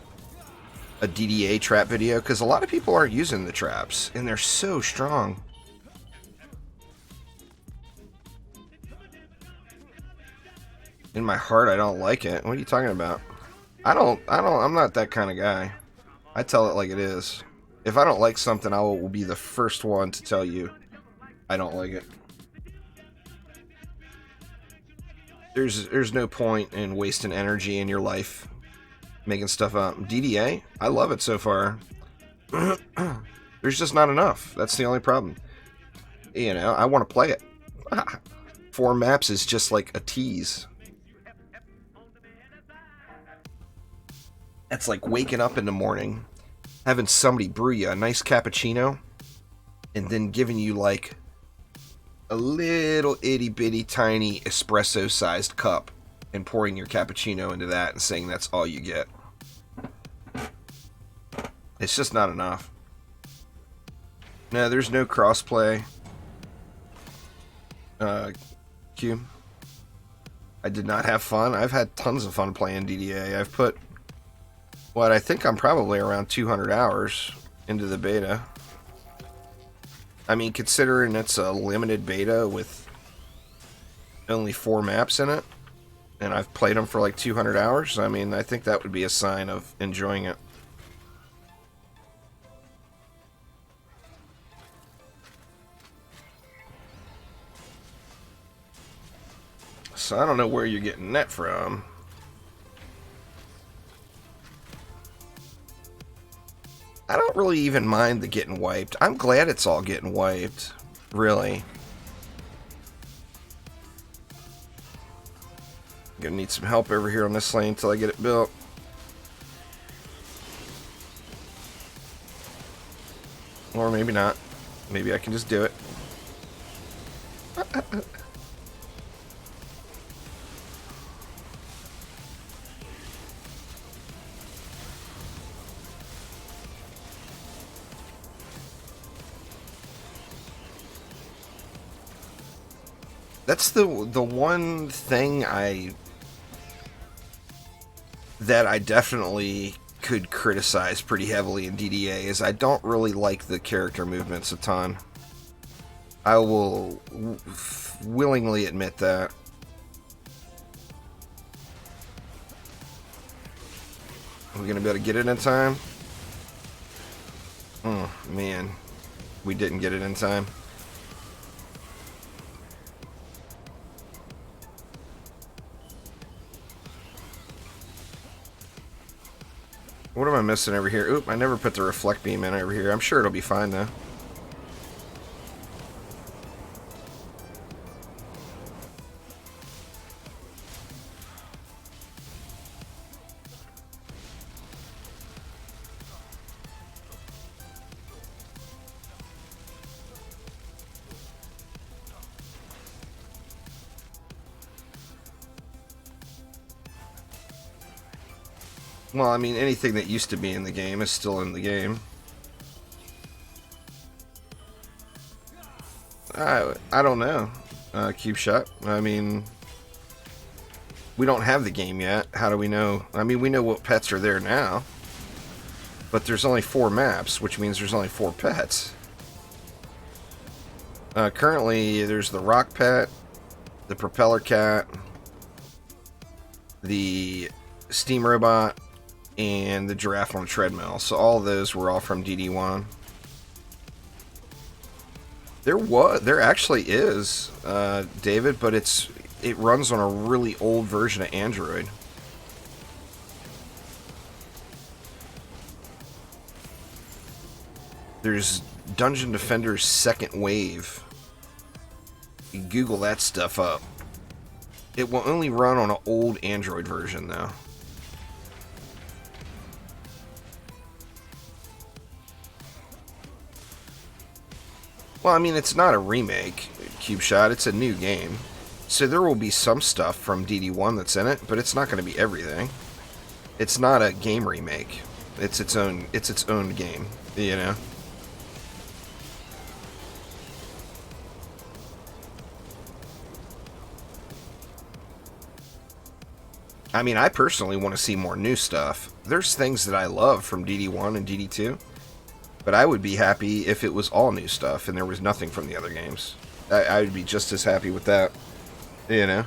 A DDA trap video, because a lot of people aren't using the traps, and they're so strong. In my heart, I don't like it. What are you talking about? I'm not that kind of guy. I tell it like it is. If I don't like something, I will be the first one to tell you I don't like it. There's no point in wasting energy in your life making stuff up. DDA, I love it so far. There's just not enough. That's the only problem. You know, I want to play it. 4 maps is just like a tease. That's like waking up in the morning, having somebody brew you a nice cappuccino, and then giving you like a little itty bitty tiny espresso sized cup and pouring your cappuccino into that and saying that's all you get. It's just not enough. No, there's no crossplay. Q. I did not have fun. I've had tons of fun playing DDA. I've put I think I'm probably around 200 hours into the beta. I mean, considering it's a limited beta with only 4 maps in it, and I've played them for like 200 hours, I mean, I think that would be a sign of enjoying it. So I don't know where you're getting that from. really even mind the getting wiped. I'm glad it's all getting wiped. Really. Gonna need some help over here on this lane until I get it built. Or maybe not. Maybe I can just do it. That's the one thing that I definitely could criticize pretty heavily in DDA is I don't really like the character movements a ton. I will willingly admit that. Are we gonna be able to get it in time? Oh man, we didn't get it in time. What am I missing over here? Oop, I never put the reflect beam in over here. I'm sure it'll be fine though. Well, I mean, anything that used to be in the game is still in the game. I don't know, Cube Shot. I mean, we don't have the game yet. How do we know? I mean, we know what pets are there now. But there's only 4 maps, which means there's only 4 pets. Currently, there's the rock pet, the propeller cat, the steam robot, and the giraffe on a treadmill. So all of those were all from DD1. There actually is, David, but it runs on a really old version of Android. There's Dungeon Defender's Second Wave. You Google that stuff up. It will only run on an old Android version, though. Well, I mean, it's not a remake, Cube Shot. It's a new game. So there will be some stuff from DD1 that's in it, but it's not going to be everything. It's not a game remake. It's its own game, you know? I mean, I personally want to see more new stuff. There's things that I love from DD1 and DD2. But I would be happy if it was all new stuff and there was nothing from the other games. I would be just as happy with that, you know?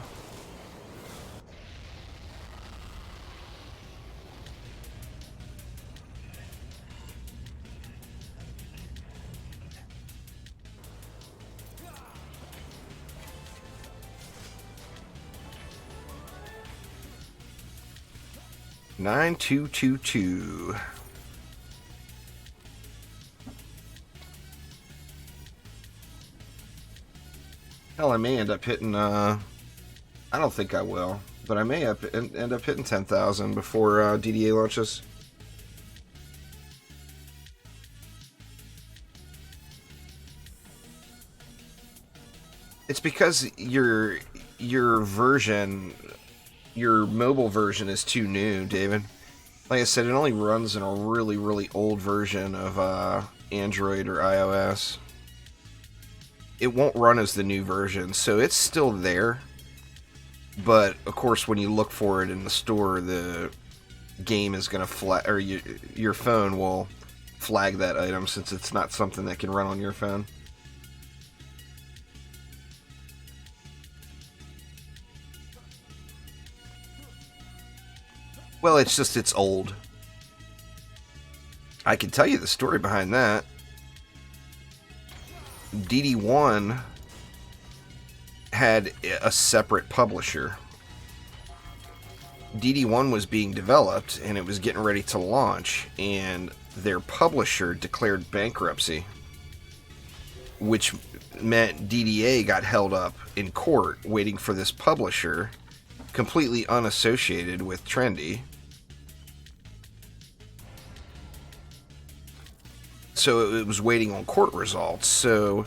Nine 222. Hell, I may end up hitting, I don't think I will, but I may end up hitting 10,000 before DDA launches. It's because your version, your mobile version is too new, David. Like I said, it only runs in a really, really old version of Android or iOS. It won't run as the new version, so it's still there. But of course, when you look for it in the store, the game is going to or your phone will flag that item since it's not something that can run on your phone. Well, it's just it's old. I can tell you the story behind that. DD1 had a separate publisher. DD1 was being developed and it was getting ready to launch, and their publisher declared bankruptcy, which meant DDA got held up in court waiting for this publisher, completely unassociated with Trendy. So it was waiting on court results. So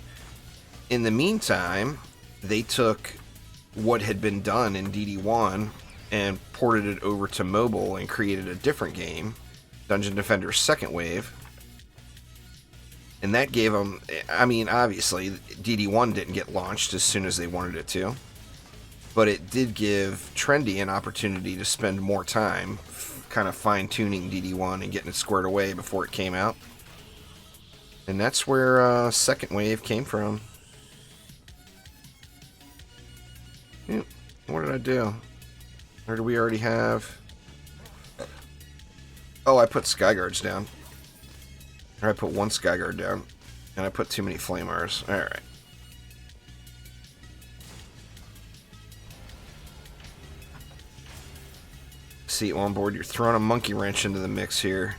in the meantime, they took what had been done in DD1 and ported it over to mobile and created a different game, Dungeon Defender's Second Wave. And that gave them, I mean, obviously, DD1 didn't get launched as soon as they wanted it to, but it did give Trendy an opportunity to spend more time kind of fine-tuning DD1 and getting it squared away before it came out. And that's where Second Wave came from. What did I do? Or do we already have... Oh, I put Skyguards down. Or I put one Skyguard down. And I put too many Flamers. Alright. See, on board, you're throwing a monkey wrench into the mix here.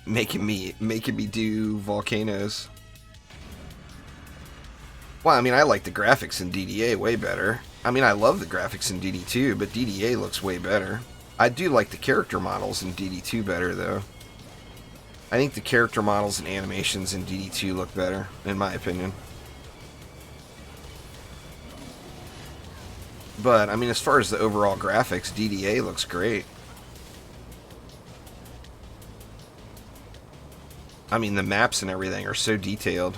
making me do volcanoes. Well, I mean, I like the graphics in DDA way better. I mean, I love the graphics in DD2, but DDA looks way better. I do like the character models in DD2 better, though. I think the character models and animations in DD2 look better, in my opinion. But, I mean, as far as the overall graphics, DDA looks great. I mean, the maps and everything are so detailed.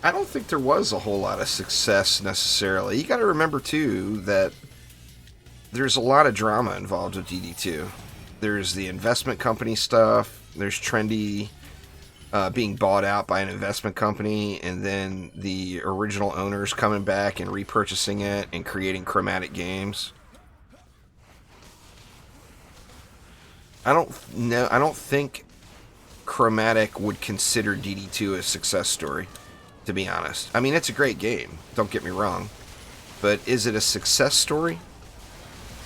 I don't think there was a whole lot of success necessarily. You got to remember too that there's a lot of drama involved with DD2. There's the investment company stuff. There's Trendy being bought out by an investment company, and then the original owners coming back and repurchasing it and creating chromatic games. I don't think Chromatic would consider DD2 a success story, to be honest. I mean, it's a great game, don't get me wrong, but is it a success story?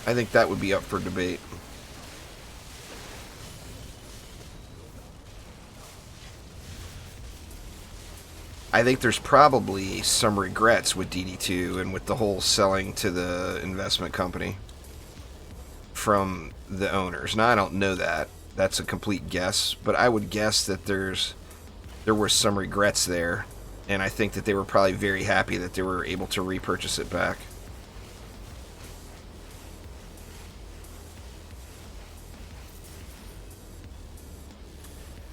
I think that would be up for debate. I think there's probably some regrets with DD2 and with the whole selling to the investment company from the owners. Now, I don't know that. That's a complete guess, but I would guess that there were some regrets there, and I think that they were probably very happy that they were able to repurchase it back.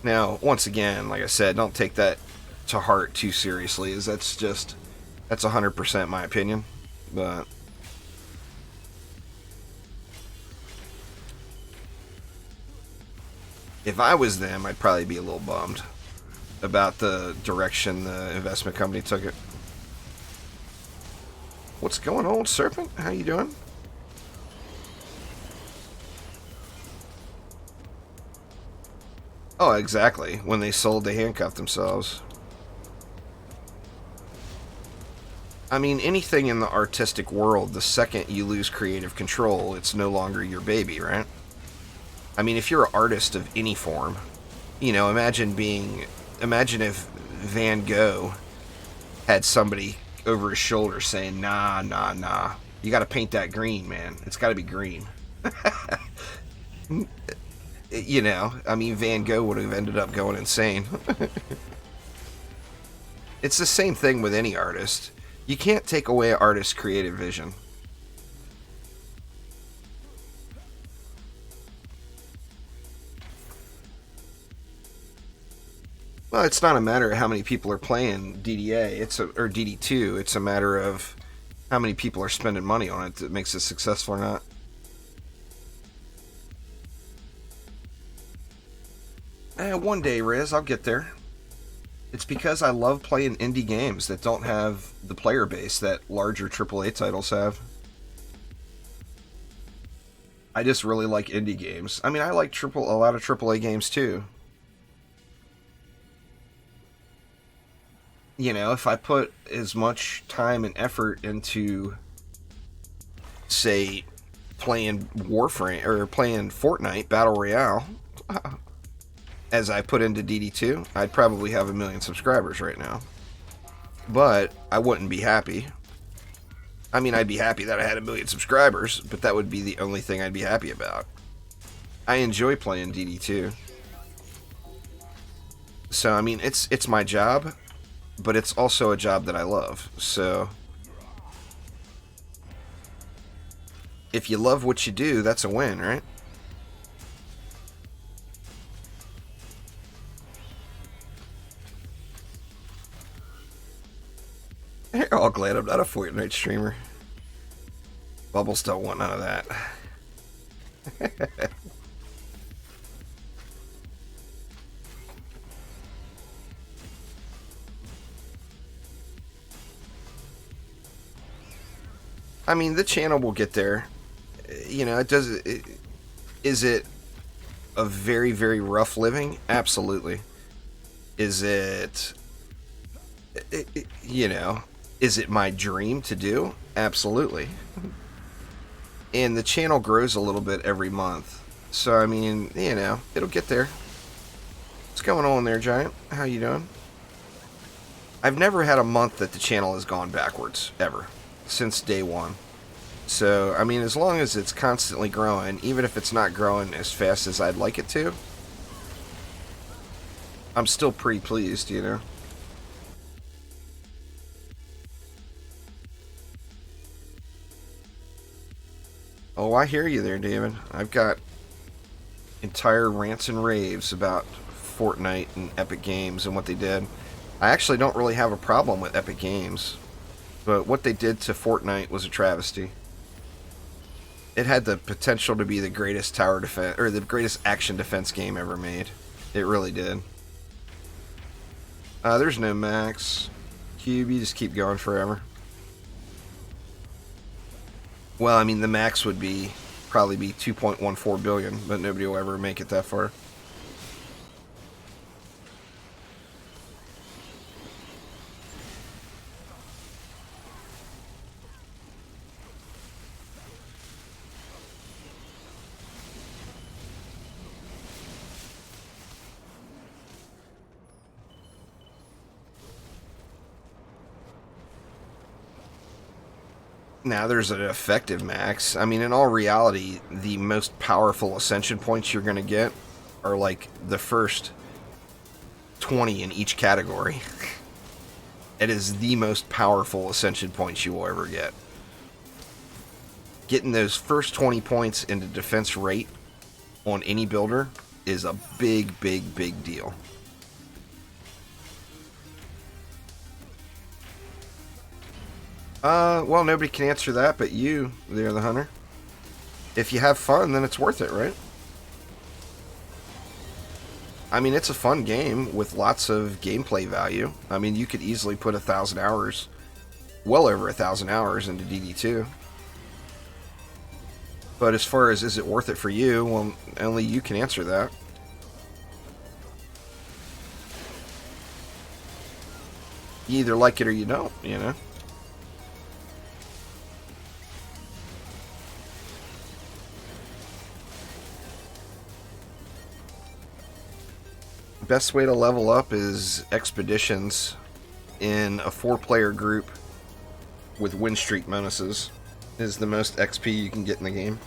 Now, once again, like I said, don't take that to heart too seriously, as that's 100% my opinion, but if I was them, I'd probably be a little bummed about the direction the investment company took it. What's going on, Serpent? How you doing? Oh, exactly. When they sold, they handcuffed themselves. I mean, anything in the artistic world, the second you lose creative control, it's no longer your baby, right? I mean, if you're an artist of any form, you know, imagine if Van Gogh had somebody over his shoulder saying, nah, you gotta paint that green, man. It's gotta be green. You know, I mean, Van Gogh would have ended up going insane. It's the same thing with any artist. You can't take away an artist's creative vision. Well, it's not a matter of how many people are playing DDA, or DD2. It's a matter of how many people are spending money on it that makes it successful or not. One day, Riz, I'll get there. It's because I love playing indie games that don't have the player base that larger AAA titles have. I just really like indie games. I mean, I like a lot of AAA games too. You know, if I put as much time and effort into, say, playing Warframe or playing Fortnite Battle Royale as I put into DD2, I'd probably have 1 million subscribers right now. But I wouldn't be happy. I mean, I'd be happy that I had 1 million subscribers, but that would be the only thing I'd be happy about. I enjoy playing DD2. So, I mean, it's my job, but it's also a job that I love. So, if you love what you do, that's a win, right? You're all glad I'm not a Fortnite streamer. Bubbles don't want none of that. I mean, the channel will get there. You know, is it a very, very rough living? Absolutely. Is it, you know, is it my dream to do? Absolutely. And the channel grows a little bit every month. So, I mean, you know, it'll get there. What's going on there, Giant? How you doing? I've never had a month that the channel has gone backwards, ever. Since day one. So, I mean, as long as it's constantly growing, even if it's not growing as fast as I'd like it to, I'm still pretty pleased, you know? Oh, I hear you there, David. I've got entire rants and raves about Fortnite and Epic Games and what they did. I actually don't really have a problem with Epic Games, but what they did to Fortnite was a travesty. It had the potential to be the greatest tower defense, or the greatest action defense game ever made. It really did. There's no max. Cube, you just keep going forever. Well, I mean, the max would be probably be 2.14 billion, but nobody will ever make it that far. Now there's an effective max. I mean, in all reality, the most powerful ascension points you're going to get are like the first 20 in each category. It is the most powerful ascension points you will ever get. Getting those first 20 points into defense rate on any builder is a big, big, big deal. Well, nobody can answer that but you, there, the hunter. If you have fun, then it's worth it, right? I mean, it's a fun game with lots of gameplay value. I mean, you could easily put 1,000 hours, well over 1,000 hours into DD2. But as far as is it worth it for you, well, only you can answer that. You either like it or you don't, you know? Best way to level up is expeditions in a 4-player group with win streak bonuses is the most XP you can get in the game.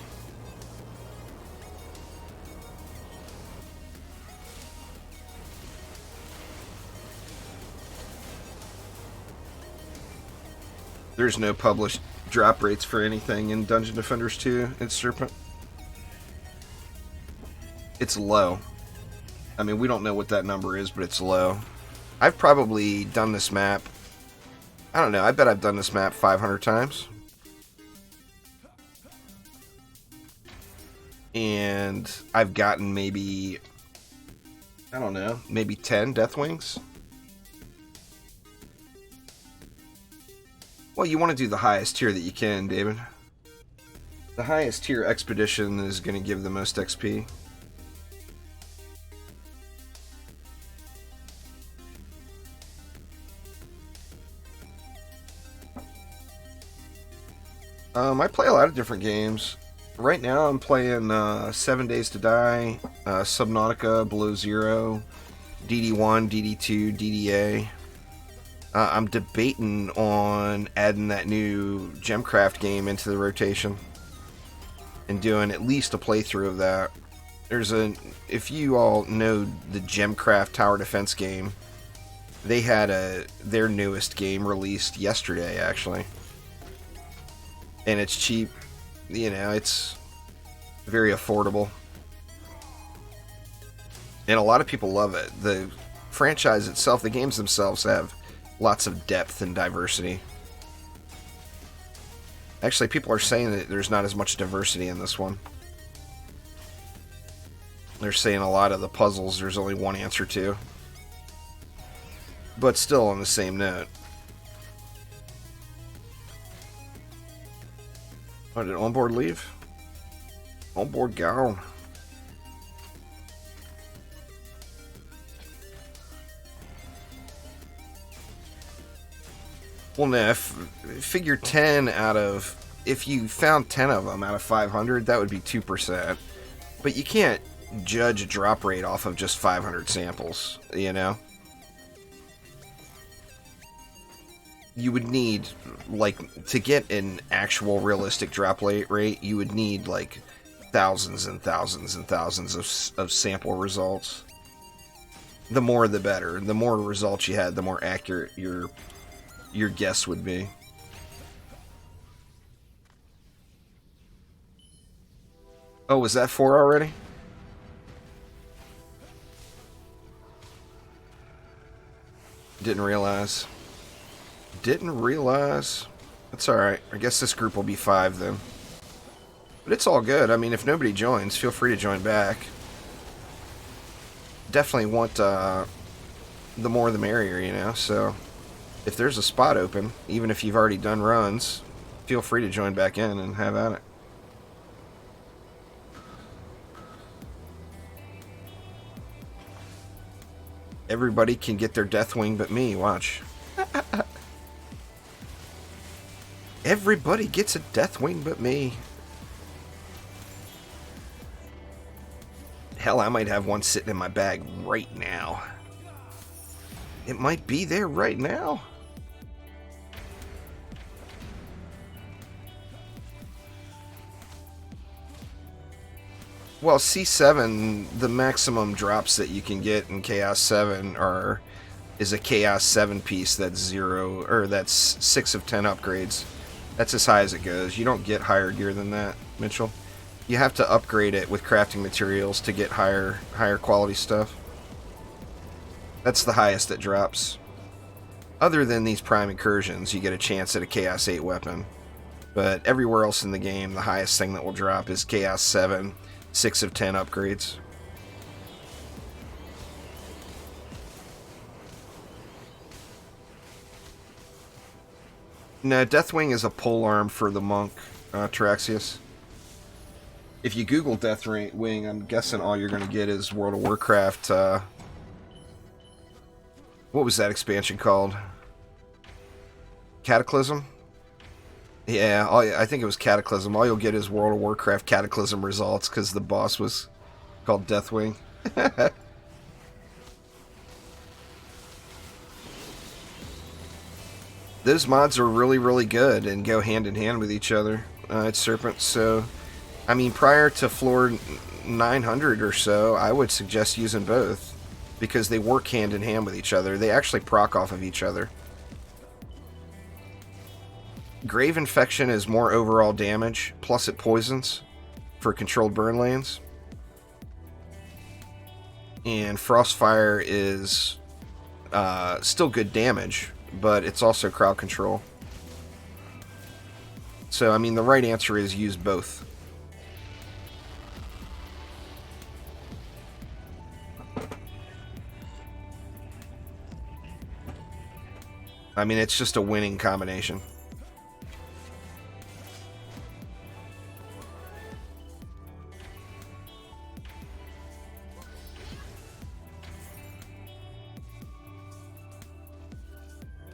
There's no published drop rates for anything in Dungeon Defenders 2 in Serpent. It's low. I mean, we don't know what that number is, but it's low. I've probably done this map, I don't know, I bet I've done this map 500 times. And I've gotten maybe, I don't know, maybe 10 Deathwings. Well, you want to do the highest tier that you can, David. The highest tier expedition is going to give the most XP. I play a lot of different games. Right now I'm playing 7 Days to Die, Subnautica, Below Zero, DD1, DD2, DDA. I'm debating on adding that new gemcraft game into the rotation and doing at least a playthrough of that. If you all know the gemcraft tower defense game, they had their newest game released yesterday, actually. And it's cheap, it's very affordable. And a lot of people love it. The franchise itself, the games themselves have lots of depth and diversity. Actually, people are saying that there's not as much diversity in this one. They're saying a lot of the puzzles there's only one answer to. But still on the same note. Oh, did onboard leave? Onboard gone. Well, no, figure 10 out of... If you found 10 of them out of 500, that would be 2%. But you can't judge a drop rate off of just 500 samples, You would need, to get an actual realistic drop rate, you would need, thousands and thousands and thousands of sample results. The more the better. The more results you had, the more accurate your guess would be. Oh, was that 4 already? Didn't realize. That's alright. I guess this group will be 5 then. But it's all good. I mean, if nobody joins, feel free to join back. Definitely want the more the merrier, so if there's a spot open, even if you've already done runs, feel free to join back in and have at it. Everybody can get their Deathwing but me, watch. Everybody gets a Deathwing but me. Hell, I might have one sitting in my bag right now. It might be there right now. Well, C7, the maximum drops that you can get in Chaos 7 is a Chaos 7 piece that's 6 of 10 upgrades. That's as high as it goes. You don't get higher gear than that, Mitchell. You have to upgrade it with crafting materials to get higher quality stuff. That's the highest that drops. Other than these prime incursions, you get a chance at a Chaos 8 weapon. But everywhere else in the game, the highest thing that will drop is Chaos 7, 6 of 10 upgrades. No, Deathwing is a polearm for the monk, Traxius. If you Google Deathwing, I'm guessing all you're going to get is World of Warcraft. What was that expansion called? Cataclysm? Yeah, I think it was Cataclysm. All you'll get is World of Warcraft Cataclysm results because the boss was called Deathwing. Those mods are really, really good and go hand in hand with each other. It's Serpent, so... I mean, prior to floor 900 or so, I would suggest using both. Because they work hand in hand with each other. They actually proc off of each other. Grave Infection is more overall damage, plus it poisons for controlled burn lanes. And Frostfire is still good damage, but it's also crowd control. So, I mean, the right answer is use both. I mean, it's just a winning combination.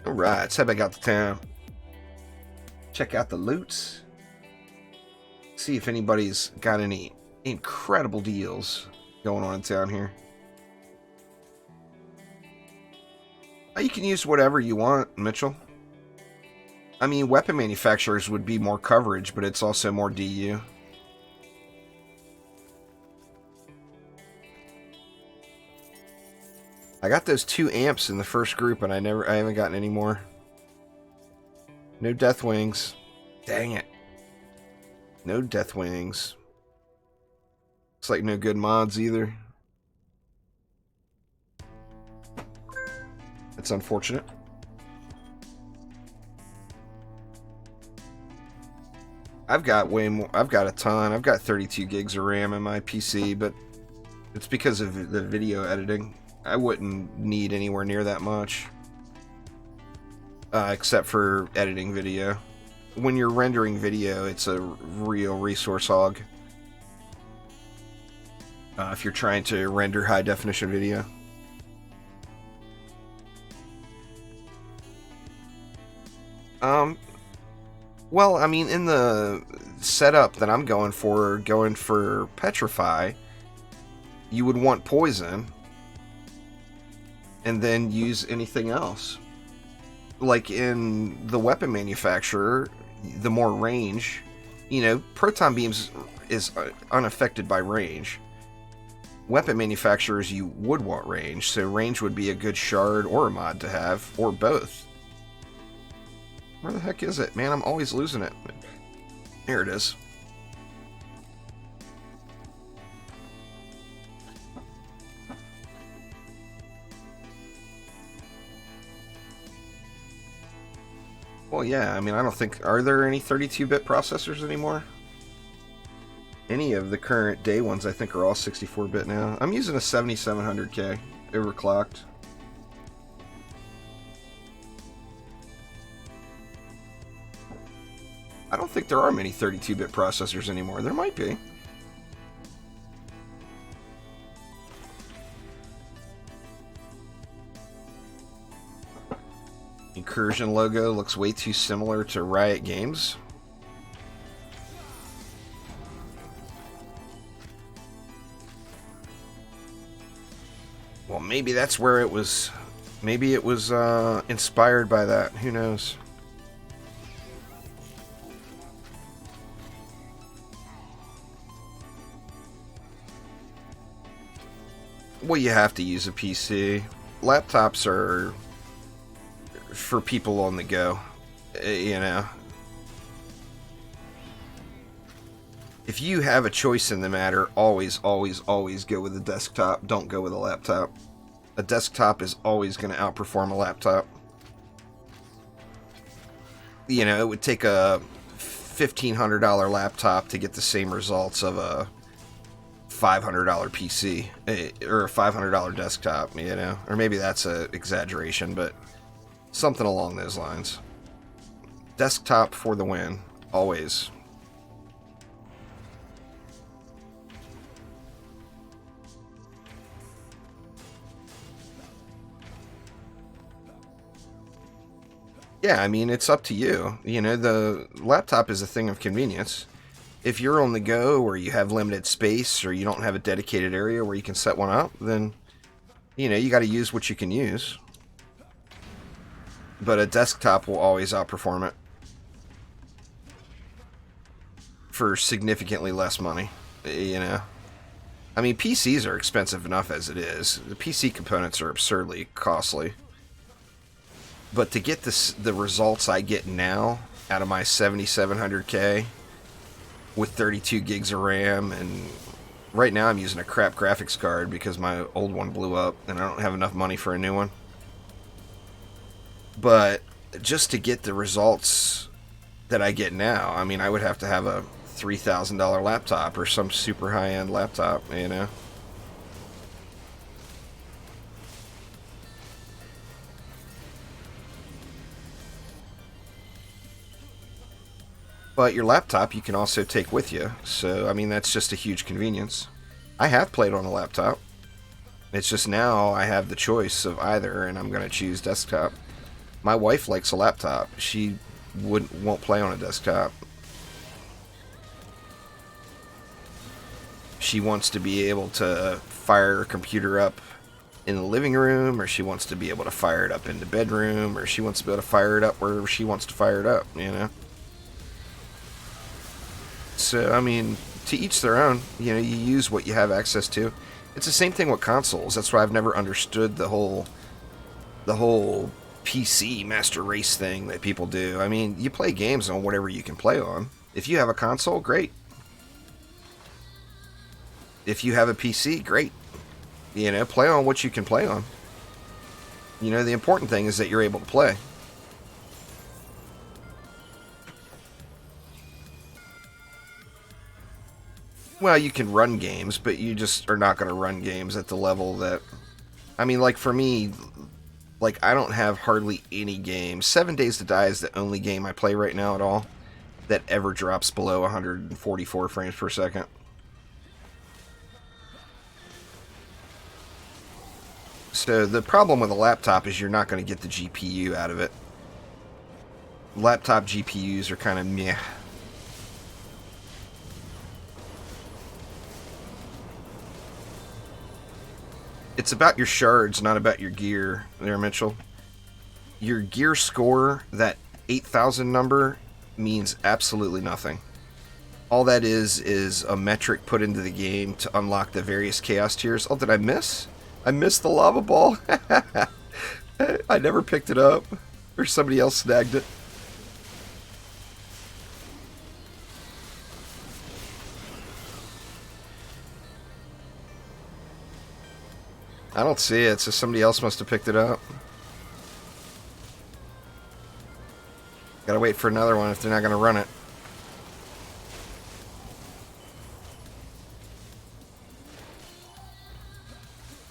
Alright, let's head back out to town. Check out the loots. see if anybody's got any incredible deals going on in town here. You can use whatever you want, Mitchell. I mean, weapon manufacturers would be more coverage, but it's also more DU. I got those 2 amps in the first group, and I haven't gotten any more. No Deathwings. Dang it. No Deathwings. Looks like no good mods either. That's unfortunate. I've got way more. I've got a ton. I've got 32 gigs of RAM in my PC, but it's because of the video editing. I wouldn't need anywhere near that much. Except for editing video. When you're rendering video, it's a real resource hog. If you're trying to render high definition video. Well, I mean, in the setup that I'm going for Petrify, you would want Poison, and then use anything else. Like in the weapon manufacturer, the more range, you know, proton beams is unaffected by range. Weapon manufacturers, you would want range, so range would be a good shard or a mod to have, or both. Where the heck is it? Man, I'm always losing it. Here it is. Well, yeah, I mean, I don't think... Are there any 32-bit processors anymore? Any of the current day ones, I think, are all 64-bit now. I'm using a 7700K, overclocked. I don't think there are many 32-bit processors anymore. There might be. Incursion logo looks way too similar to Riot Games. Well, maybe that's where it was. Maybe it was inspired by that. Who knows? Well, you have to use a PC. Laptops are for people on the go, you know. If you have a choice in the matter, always, always, always go with a desktop. Don't go with a laptop. A desktop is always going to outperform a laptop. You know, it would take a $1,500 laptop to get the same results of a $500 PC or a $500 desktop, you know, or maybe that's an exaggeration, but something along those lines. Desktop for the win, always. Yeah, I mean, it's up to you. You know, the laptop is a thing of convenience. If you're on the go or you have limited space or you don't have a dedicated area where you can set one up, then, you know, you got to use what you can use. But a desktop will always outperform it for significantly less money, you know. I mean, PCs are expensive enough as it is. The PC components are absurdly costly. But to get the results I get now out of my 7700K with 32 gigs of RAM, and right now I'm using a crap graphics card because my old one blew up and I don't have enough money for a new one. But just to get the results that I get now, I mean, I would have to have a $3,000 laptop or some super high-end laptop, you know. But your laptop you can also take with you, so I mean that's just a huge convenience. I have played on a laptop. It's just now I have the choice of either, and I'm going to choose desktop. My wife likes a laptop. She won't play on a desktop. she wants to be able to fire her computer up in the living room, or she wants to be able to fire it up in the bedroom, or she wants to be able to fire it up wherever she wants to fire it up, you know? So, I mean, to each their own. You know, you use what you have access to. It's the same thing with consoles. That's why I've never understood the whole PC master race thing that people do. I mean, you play games on whatever you can play on. If you have a console, great. If you have a PC, great. You know, play on what you can play on. You know, the important thing is that you're able to play. Well, you can run games, but you just are not going to run games at the level that... I mean, like, for me, like, I don't have hardly any games. 7 Days to Die is the only game I play right now at all that ever drops below 144 frames per second. So the problem with a laptop is you're not going to get the GPU out of it. Laptop GPUs are kind of meh. It's about your shards, not about your gear, there, Mitchell. Your gear score, that 8,000 number, means absolutely nothing. All that is a metric put into the game to unlock the various chaos tiers. Oh, did I miss? I missed the lava ball. I never picked it up. Or somebody else snagged it. I don't see it, so somebody else must have picked it up. Gotta wait for another one if they're not gonna run it.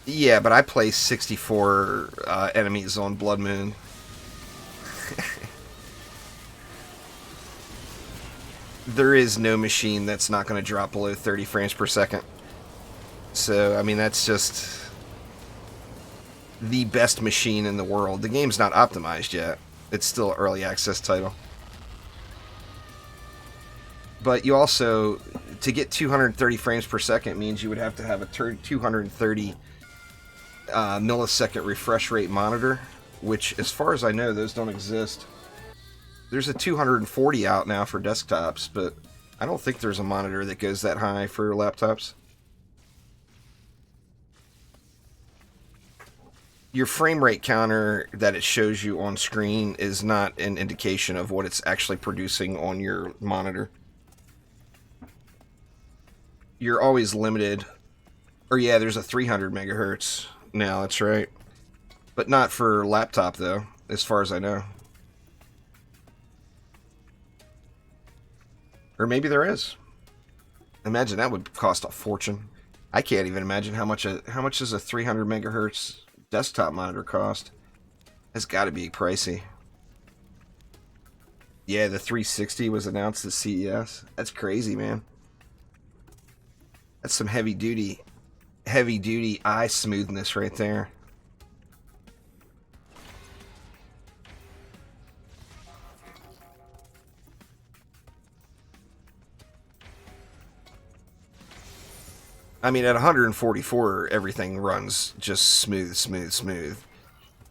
Yeah, but I play 64 enemies on Blood Moon. There is no machine that's not going to drop below 30 frames per second. So, I mean, that's just the best machine in the world. The game's not optimized yet. It's still an early access title. But you also, to get 230 frames per second means you would have to have a 230 millisecond refresh rate monitor, which, as far as I know, those don't exist. There's a 240 out now for desktops, but I don't think there's a monitor that goes that high for laptops. Your frame rate counter that it shows you on screen is not an indication of what it's actually producing on your monitor. You're always limited. Or yeah, there's a 300 megahertz now, that's right. But not for laptop, though, as far as I know. Or maybe there is. Imagine that would cost a fortune. I can't even imagine how much does a 300 megahertz desktop monitor cost. It's got to be pricey. Yeah, the 360 was announced at CES. That's crazy, man. That's some heavy duty eye smoothness right there. I mean, at 144, everything runs just smooth.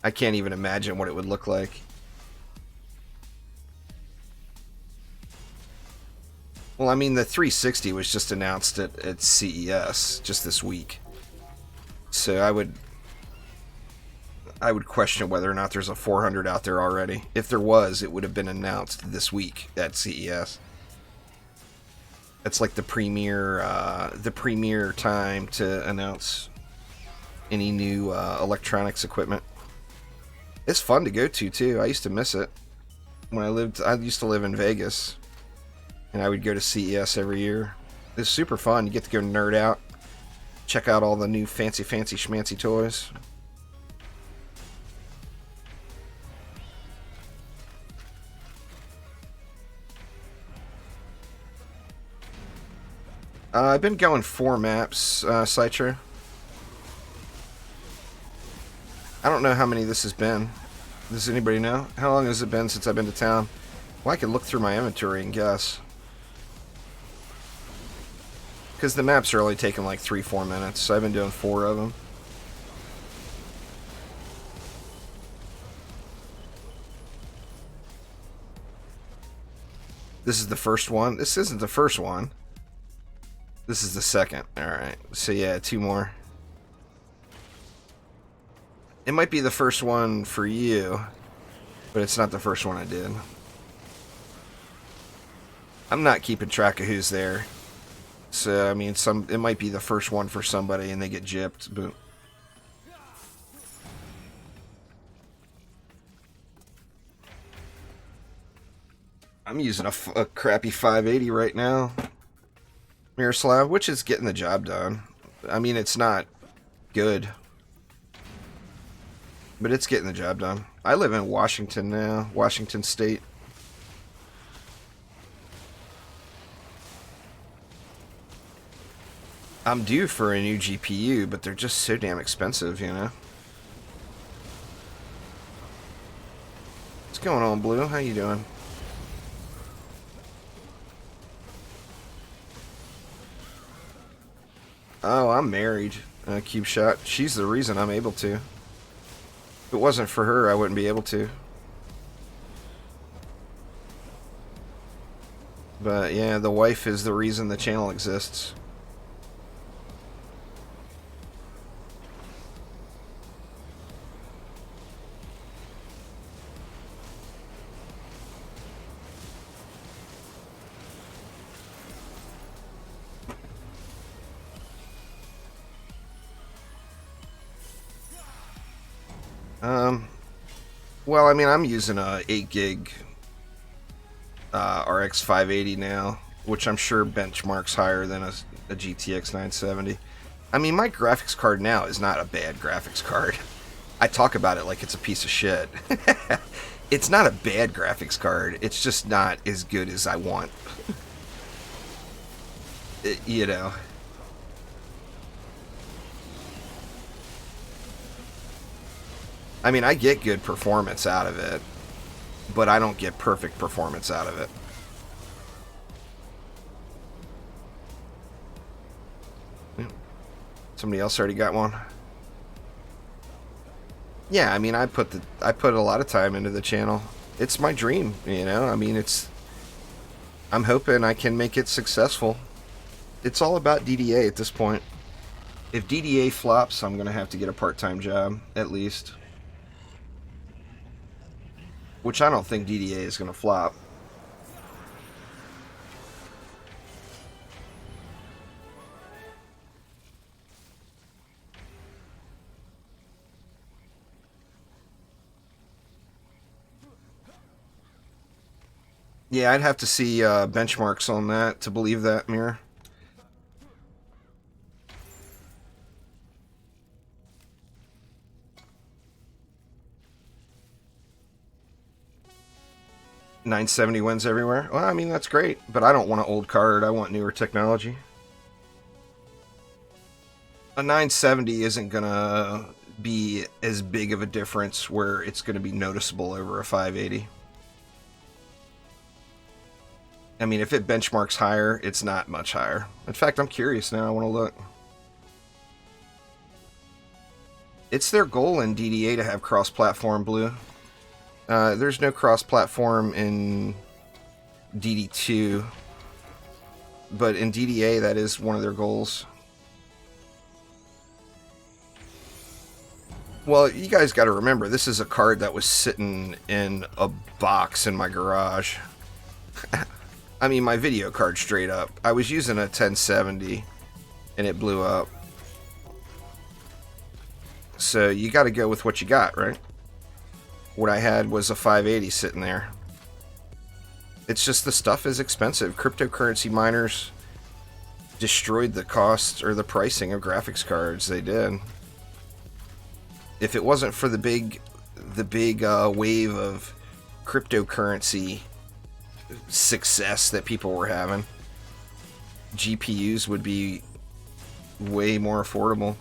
I can't even imagine what it would look like. Well, I mean, the 360 was just announced at CES just this week. So I would question whether or not there's a 400 out there already. If there was, it would have been announced this week at CES. It's like the premier time to announce any new electronics equipment. It's fun to go to too. I used to miss it when I used to live in Vegas, and I would go to CES every year. It's super fun. You get to go nerd out, check out all the new fancy schmancy toys. I've been going 4 maps, Citra. I don't know how many this has been. Does anybody know? How long has it been since I've been to town? Well, I could look through my inventory and guess. Because the maps are only taking like 3-4 minutes, so I've been doing 4 of them. This is the first one. This isn't the first one. This is the second. Alright, so yeah, 2 more. It might be the first one for you, but it's not the first one I did. I'm not keeping track of who's there. So, I mean, it might be the first one for somebody and they get gypped, but... I'm using a crappy 580 right now. Miroslav, which is getting the job done. I mean, it's not good, but it's getting the job done. I live in Washington now, Washington State. I'm due for a new GPU, but they're just so damn expensive, you know? What's going on, Blue? How you doing? Oh, I'm married, Cube Shot. She's the reason I'm able to. If it wasn't for her, I wouldn't be able to. But yeah, the wife is the reason the channel exists. Well, I mean, I'm using a 8 gig RX 580 now, which I'm sure benchmarks higher than a GTX 970. I mean, my graphics card now is not a bad graphics card. I talk about it like it's a piece of shit. It's not a bad graphics card. It's just not as good as I want. You know. I mean, I get good performance out of it, but I don't get perfect performance out of it. Somebody else already got one? Yeah, I mean, I put a lot of time into the channel. It's my dream, you know? I mean, I'm hoping I can make it successful. It's all about DDA at this point. If DDA flops, I'm going to have to get a part-time job, at least. Which I don't think DDA is going to flop. Yeah, I'd have to see benchmarks on that to believe that, Mirror. $970 wins everywhere. Well, I mean, that's great, but I don't want an old card. I want newer technology. A 970 isn't going to be as big of a difference where it's going to be noticeable over a 580. I mean, if it benchmarks higher, it's not much higher. In fact, I'm curious now. I want to look. It's their goal in DDA to have cross-platform, Blue. There's no cross-platform in DD2, but in DDA, that is one of their goals. Well, you guys got to remember, this is a card that was sitting in a box in my garage. I mean, my video card straight up. I was using a 1070, and it blew up. So you got to go with what you got, right? What I had was a 580 sitting there. It's just the stuff is expensive. Cryptocurrency miners destroyed the cost or the pricing of graphics cards. They did. If it wasn't for the big wave of cryptocurrency success that people were having, GPUs would be way more affordable.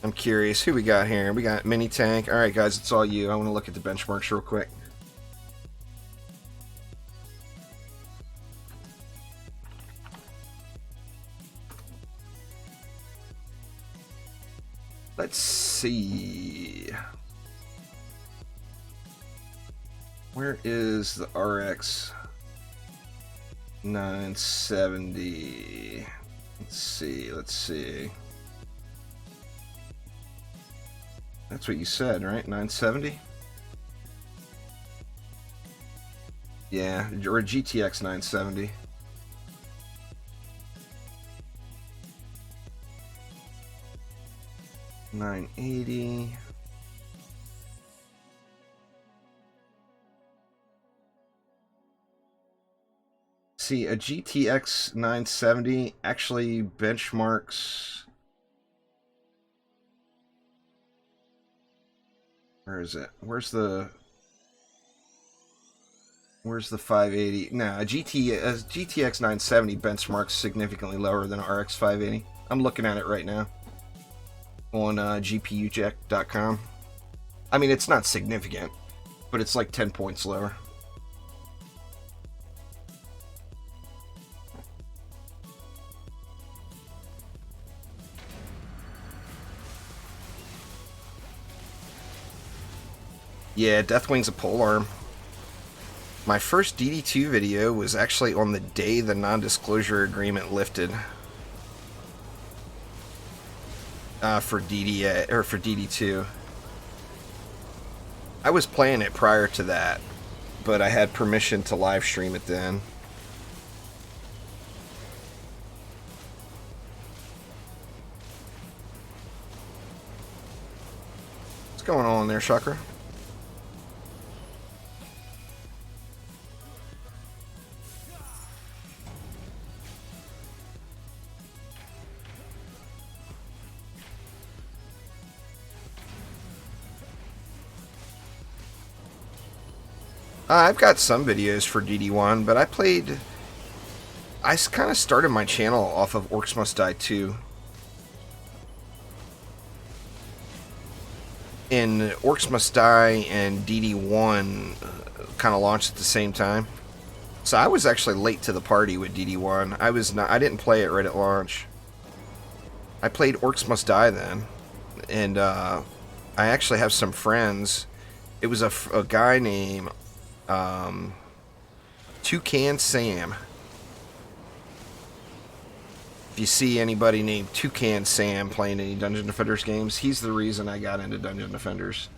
I'm curious who we got here. We got Mini Tank. All right, guys, it's all you. I want to look at the benchmarks real quick. Let's see. Where is the RX 970? Let's see. That's what you said, right? 970? Yeah, or a GTX 970. $980. See, a GTX 970 actually benchmarks. Where is it? Where's the 580? No, a GTX 970 benchmarks significantly lower than an RX 580. I'm looking at it right now on GPUcheck.com. I mean, it's not significant, but it's like 10 points lower. Yeah, Deathwing's a polearm. My first DD2 video was actually on the day the non-disclosure agreement lifted. For DDA, or for DD2. I was playing it prior to that, but I had permission to live stream it then. What's going on there, Shatter? I've got some videos for DD1, but I kind of started my channel off of Orcs Must Die 2. And Orcs Must Die and DD1 kind of launched at the same time. So I was actually late to the party with DD1. I didn't play it right at launch. I played Orcs Must Die then. And I actually have some friends. It was a guy named Toucan Sam. If you see anybody named Toucan Sam playing any Dungeon Defenders games, he's the reason I got into Dungeon Defenders.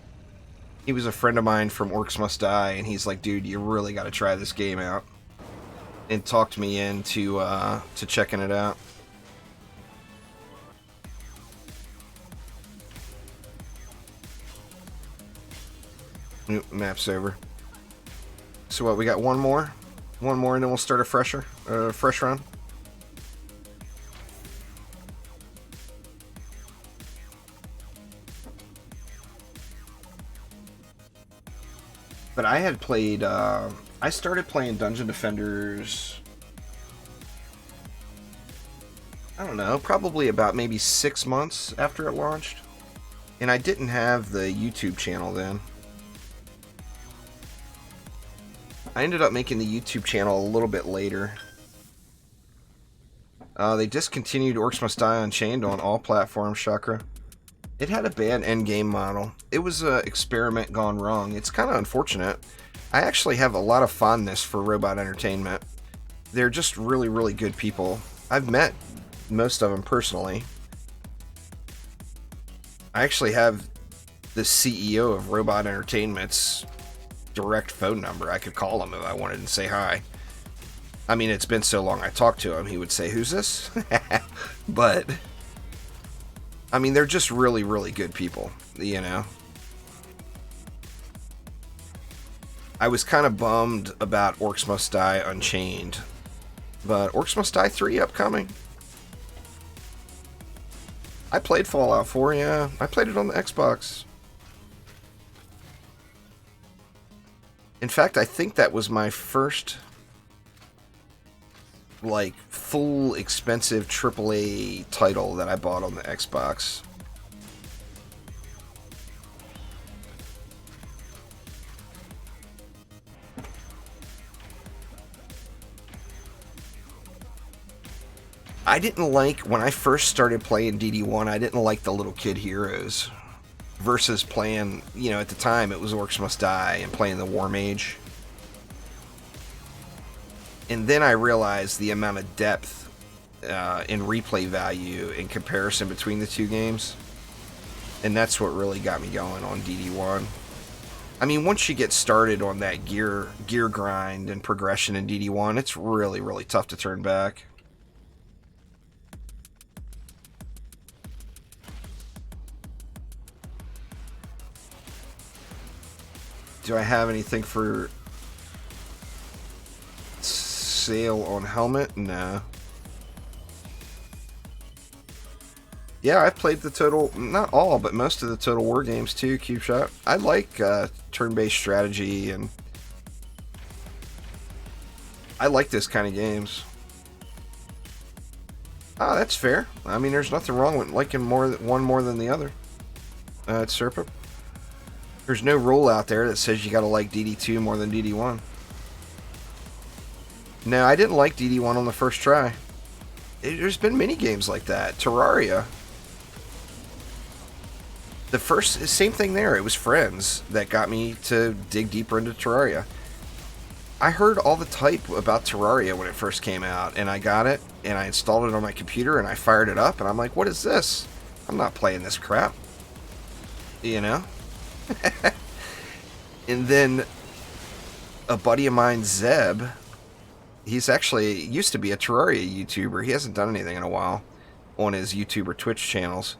He was a friend of mine from Orcs Must Die, and he's like, dude, you really got to try this game out. And talked me into to checking it out. Oop, map's over. So what, we got one more? One more and then we'll start a fresh run. But I had played, I started playing Dungeon Defenders, I don't know, probably about maybe 6 months after it launched. And I didn't have the YouTube channel then. I ended up making the YouTube channel a little bit later. They discontinued Orcs Must Die Unchained on all platforms, Chakra. It had a bad endgame model. It was an experiment gone wrong. It's kind of unfortunate. I actually have a lot of fondness for Robot Entertainment. They're just really, really good people. I've met most of them personally. I actually have the CEO of Robot Entertainment's direct phone number. I could call him if I wanted and say hi. I mean, it's been so long I talked to him, he would say, who's this? But I mean, they're just really, really good people, you know. I was kind of bummed about Orcs Must Die Unchained, but Orcs Must Die 3 upcoming. I played Fallout 4, yeah. I played it on the Xbox. In fact, I think that was my first, like, full expensive AAA title that I bought on the Xbox. I didn't like, when I first started playing DD1, I didn't like the little kid heroes versus playing, you know, at the time it was Orcs Must Die and playing the War Mage. And then I realized the amount of depth in replay value in comparison between the two games. And that's what really got me going on DD1. I mean, once you get started on that gear grind and progression in DD1, it's really, really tough to turn back. Do I have anything for sale on helmet? No. Yeah, I've played the total, not all, but most of the Total War games too, Cube Shot. I like turn-based strategy, and I like this kind of games. Ah, that's fair. I mean, there's nothing wrong with liking one more than the other. It's Serpent. There's no rule out there that says you gotta like DD2 more than DD1. No, I didn't like DD1 on the first try. There's been many games like that. Terraria. The first, same thing there. It was friends that got me to dig deeper into Terraria. I heard all the hype about Terraria when it first came out, and I got it, and I installed it on my computer, and I fired it up, and I'm like, what is this? I'm not playing this crap. You know? And then a buddy of mine, Zeb, he's actually used to be a Terraria YouTuber. He hasn't done anything in a while on his YouTube or Twitch channels.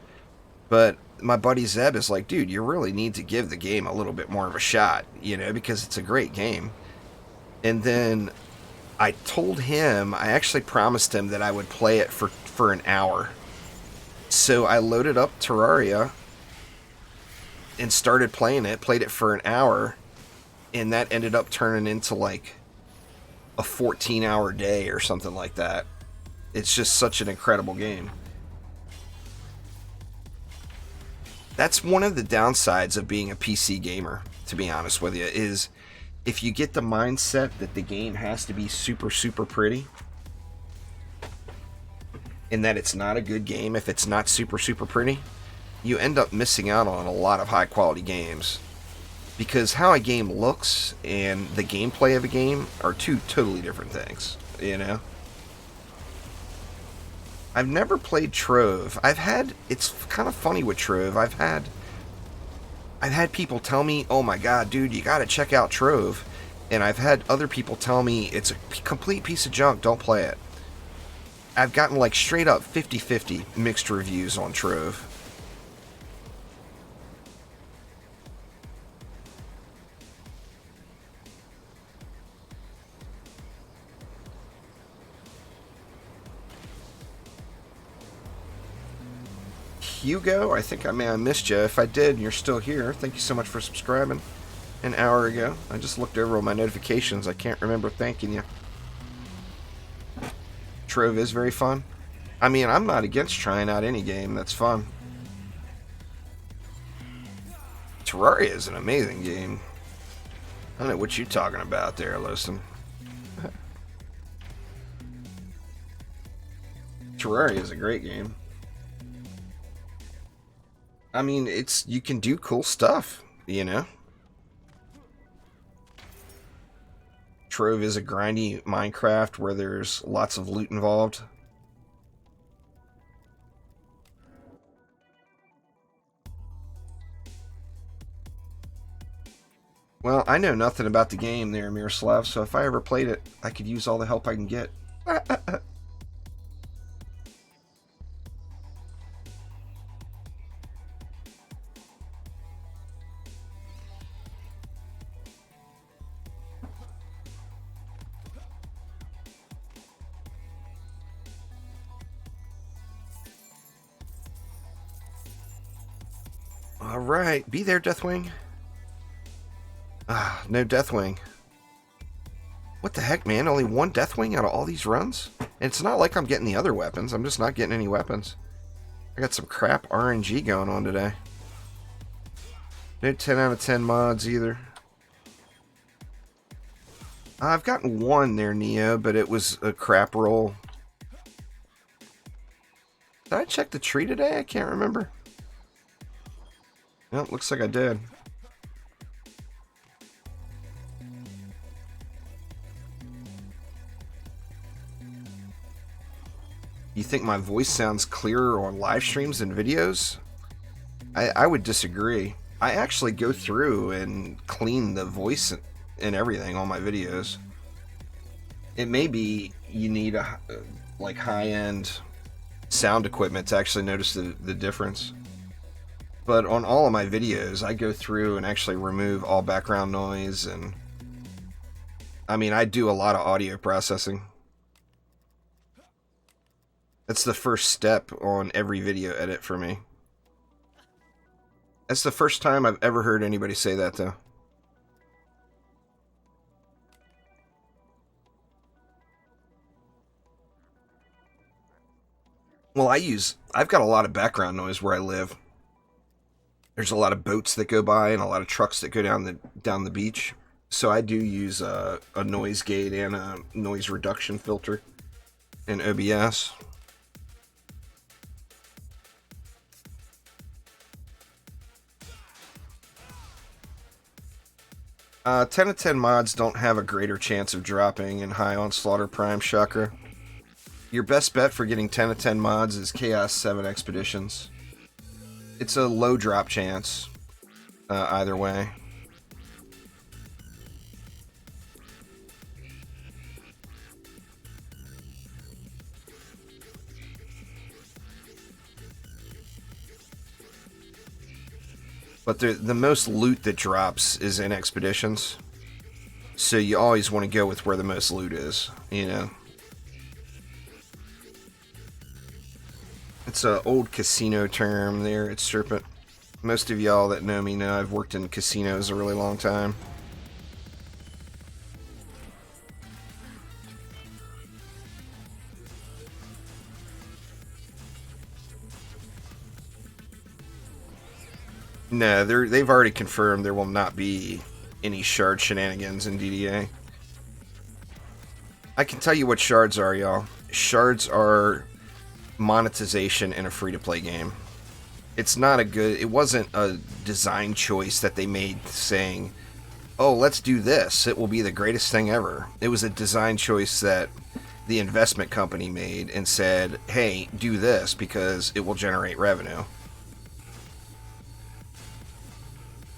But my buddy Zeb is like, dude, you really need to give the game a little bit more of a shot, you know, because it's a great game. And then I told him, I actually promised him that I would play it for an hour. So I loaded up Terraria and started playing it, played it for an hour, and that ended up turning into like a 14-hour day or something like that. It's just such an incredible game. That's one of the downsides of being a PC gamer, to be honest with you, is if you get the mindset that the game has to be super, super pretty, and that it's not a good game if it's not super, super pretty, you end up missing out on a lot of high-quality games. Because how a game looks and the gameplay of a game are two totally different things, you know? I've never played Trove. It's kind of funny with Trove. I've had people tell me, oh my god, dude, you gotta check out Trove. And I've had other people tell me, it's a complete piece of junk, don't play it. I've gotten like straight up 50-50 mixed reviews on Trove. Hugo, I think I may have missed you. If I did and you're still here, thank you so much for subscribing an hour ago. I just looked over all my notifications. I can't remember thanking you. Trove is very fun. I mean, I'm not against trying out any game that's fun. Terraria is an amazing game. I don't know what you're talking about there, Listen. Terraria is a great game. I mean, you can do cool stuff, you know? Trove is a grindy Minecraft where there's lots of loot involved. Well, I know nothing about the game there, Miroslav, so if I ever played it, I could use all the help I can get. Alright, be there, Deathwing. Ah, no Deathwing. What the heck, man? Only one Deathwing out of all these runs? And it's not like I'm getting the other weapons. I'm just not getting any weapons. I got some crap RNG going on today. No 10 out of 10 mods either. I've gotten one there, Neo, but it was a crap roll. Did I check the tree today? I can't remember. No, looks like I did. You think my voice sounds clearer on live streams than videos? I would disagree. I actually go through and clean the voice and everything on my videos. It may be you need a like high-end sound equipment to actually notice the difference. But on all of my videos, I go through and actually remove all background noise, and I mean, I do a lot of audio processing. That's the first step on every video edit for me. That's the first time I've ever heard anybody say that, though. Well, I've got a lot of background noise where I live. There's a lot of boats that go by and a lot of trucks that go down the beach. So I do use a noise gate and a noise reduction filter in OBS. Uh, 10 of 10 mods don't have a greater chance of dropping in high Onslaught or Prime Chakra. Your best bet for getting 10 of 10 mods is Chaos 7 Expeditions. It's a low drop chance, either way. But the most loot that drops is in Expeditions. So you always want to go with where the most loot is, you know. It's an old casino term there at Serpent. Most of y'all that know me know I've worked in casinos a really long time. No, they've already confirmed there will not be any shard shenanigans in DDA. I can tell you what shards are, y'all. Shards are monetization in a free-to-play game. It wasn't a design choice that they made saying, oh, let's do this, it will be the greatest thing ever. It was a design choice that the investment company made and said, hey, do this because it will generate revenue.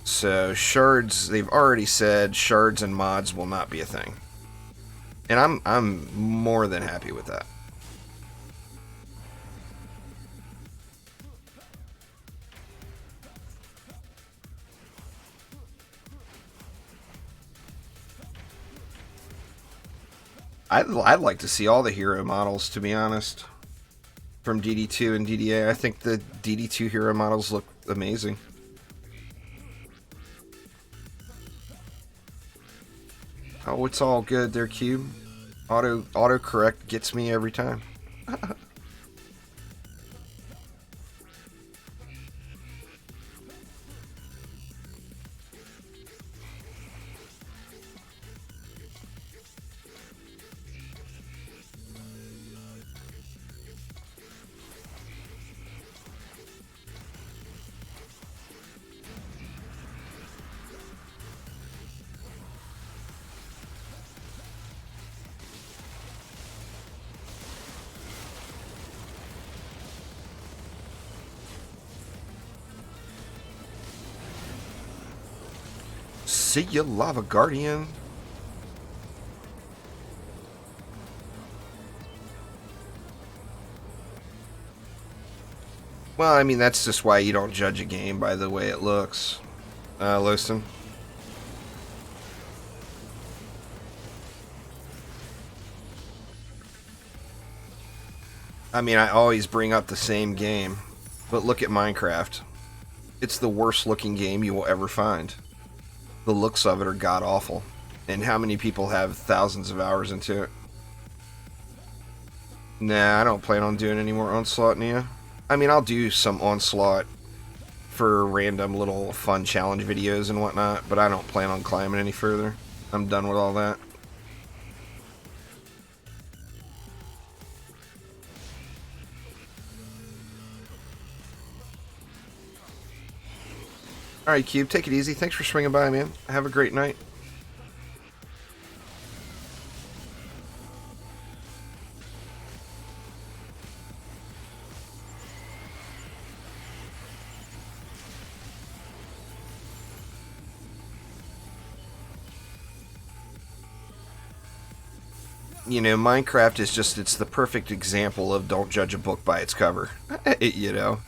So shards, they've already said shards and mods will not be a thing. And I'm more than happy with that. I'd like to see all the hero models, to be honest, from DD2 and DDA. I think the DD2 hero models look amazing. Oh, it's all good there, Cube. Autocorrect gets me every time. See ya, Lava Guardian. Well, I mean, that's just why you don't judge a game by the way it looks. Loston. I mean, I always bring up the same game, but look at Minecraft. It's the worst looking game you will ever find. The looks of it are god-awful. And how many people have thousands of hours into it? Nah, I don't plan on doing any more Onslaught, Nia. I mean, I'll do some Onslaught for random little fun challenge videos and whatnot, but I don't plan on climbing any further. I'm done with all that. Alright, Cube, take it easy. Thanks for swinging by, man. Have a great night. You know, Minecraft is just, it's the perfect example of don't judge a book by its cover. You know?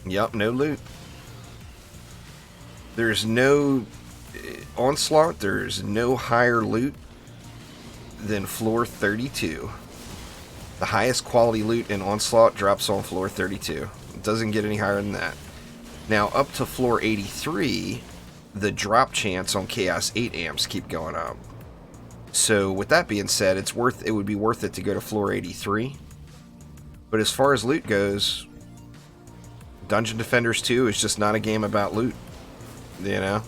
Yup, no loot. There's no Onslaught, there's no higher loot than floor 32. The highest quality loot in Onslaught drops on floor 32. It doesn't get any higher than that. Now, up to floor 83, the drop chance on Chaos 8 amps keep going up. So, with that being said, it would be worth it to go to floor 83. But as far as loot goes, Dungeon Defenders 2 is just not a game about loot. You know?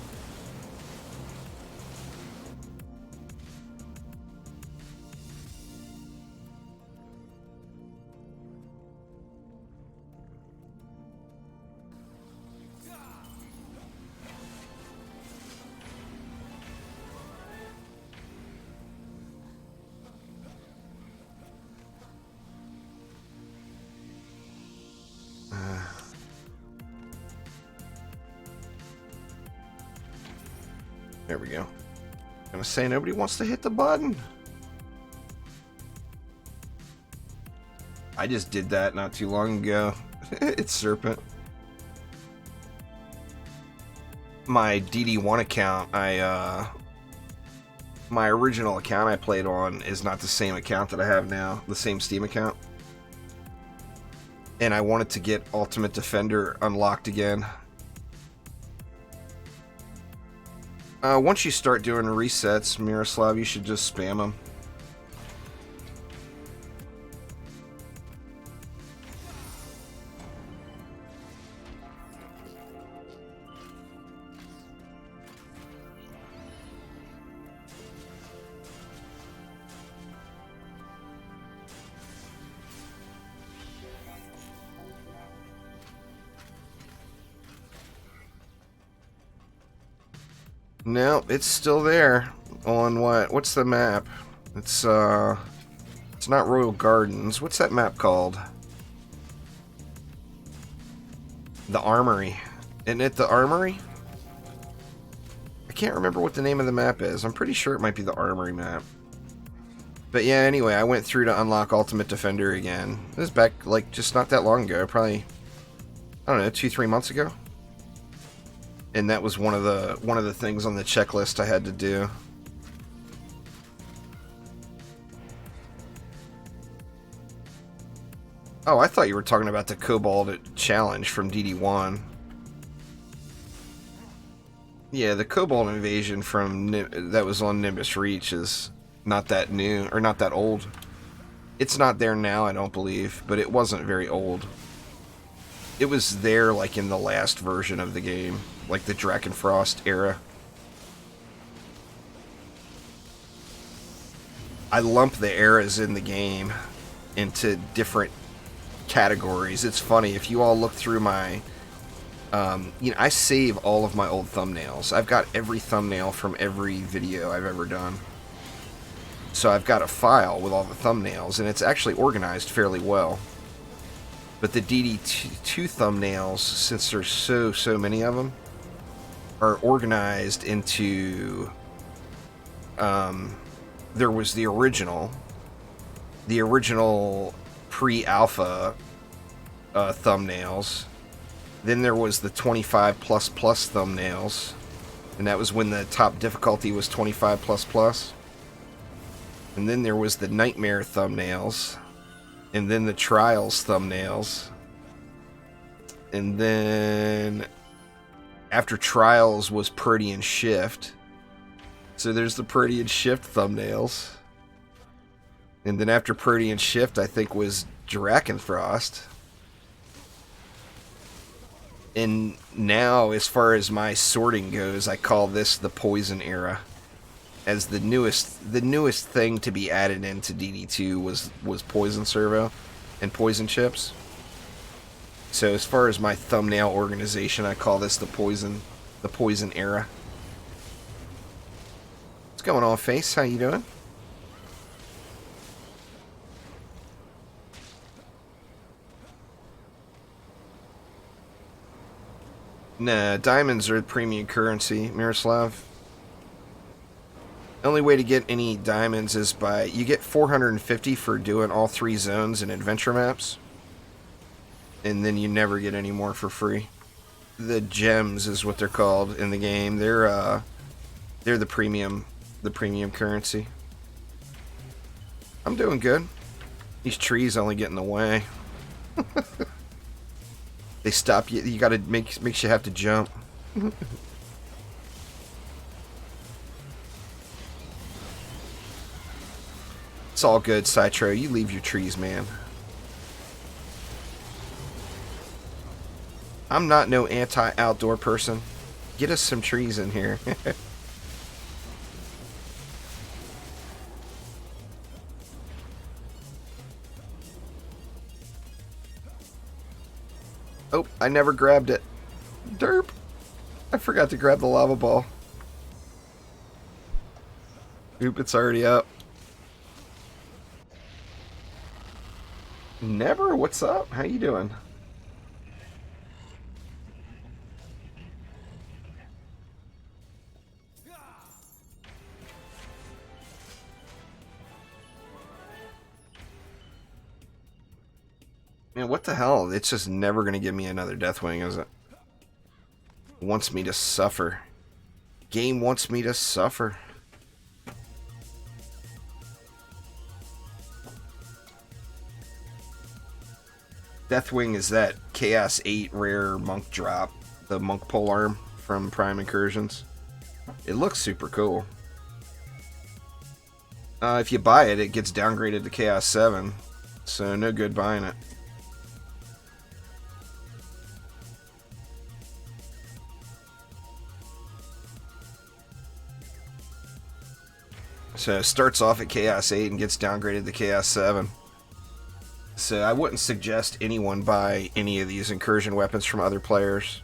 There we go. I'm gonna say nobody wants to hit the button. I just did that not too long ago. It's Serpent. My DD1 account, my original account I played on is not the same account that I have now, the same Steam account. And I wanted to get Ultimate Defender unlocked again. Once you start doing resets, Miroslav, you should just spam them. No, it's still there. On what? What's the map? It's not Royal Gardens. What's that map called? The Armory. Isn't it the Armory? I can't remember what the name of the map is. I'm pretty sure it might be the Armory map. But yeah, anyway, I went through to unlock Ultimate Defender again. It was back, like, just not that long ago. Probably, I don't know, 2-3 months ago. And that was one of the things on the checklist I had to do. Oh, I thought you were talking about the Kobold challenge from DD1. Yeah, the Kobold invasion that was on Nimbus Reach is not that new, or not that old. It's not there now, I don't believe, but it wasn't very old. It was there, like, in the last version of the game. Like the Drakenfrost era. I lump the eras in the game into different categories. It's funny, if you all look through my... you know, I save all of my old thumbnails. I've got every thumbnail from every video I've ever done. So I've got a file with all the thumbnails, and it's actually organized fairly well. But the DD2 thumbnails, since there's so many of them, are organized into, there was the original pre-alpha thumbnails. Then there was the 25++ thumbnails, and that was when the top difficulty was 25++. And then there was the Nightmare thumbnails, and then the Trials thumbnails, and then after Trials was Purdy and Shift. So there's the Purdy and Shift thumbnails. And then after Purdy and Shift, I think, was Drakenfrost. And now, as far as my sorting goes, I call this the Poison era. as the newest thing to be added into DD2 was poison servo and poison chips. So as far as my thumbnail organization, I call this the poison era. What's going on, Face? How you doing? Nah, diamonds are premium currency, Miroslav. Only way to get any diamonds is by... You get 450 for doing all 3 zones and adventure maps. And then you never get any more for free. The gems is what they're called in the game. They're the premium currency. I'm doing good. These trees only get in the way. They stop you. You gotta makes you have to jump. It's all good, Citro. You leave your trees, man. I'm not no anti-outdoor person. Get us some trees in here. Oh, I never grabbed it. Derp. I forgot to grab the lava ball. Oop, it's already up. Never? What's up? How you doing? Man, what the hell? It's just never going to give me another Deathwing, is it? Wants me to suffer. Game wants me to suffer. Deathwing is that Chaos 8 rare monk drop. The monk polearm from Prime Incursions. It looks super cool. If you buy it, it gets downgraded to Chaos 7. So no good buying it. So it starts off at Chaos 8 and gets downgraded to Chaos 7. So I wouldn't suggest anyone buy any of these incursion weapons from other players.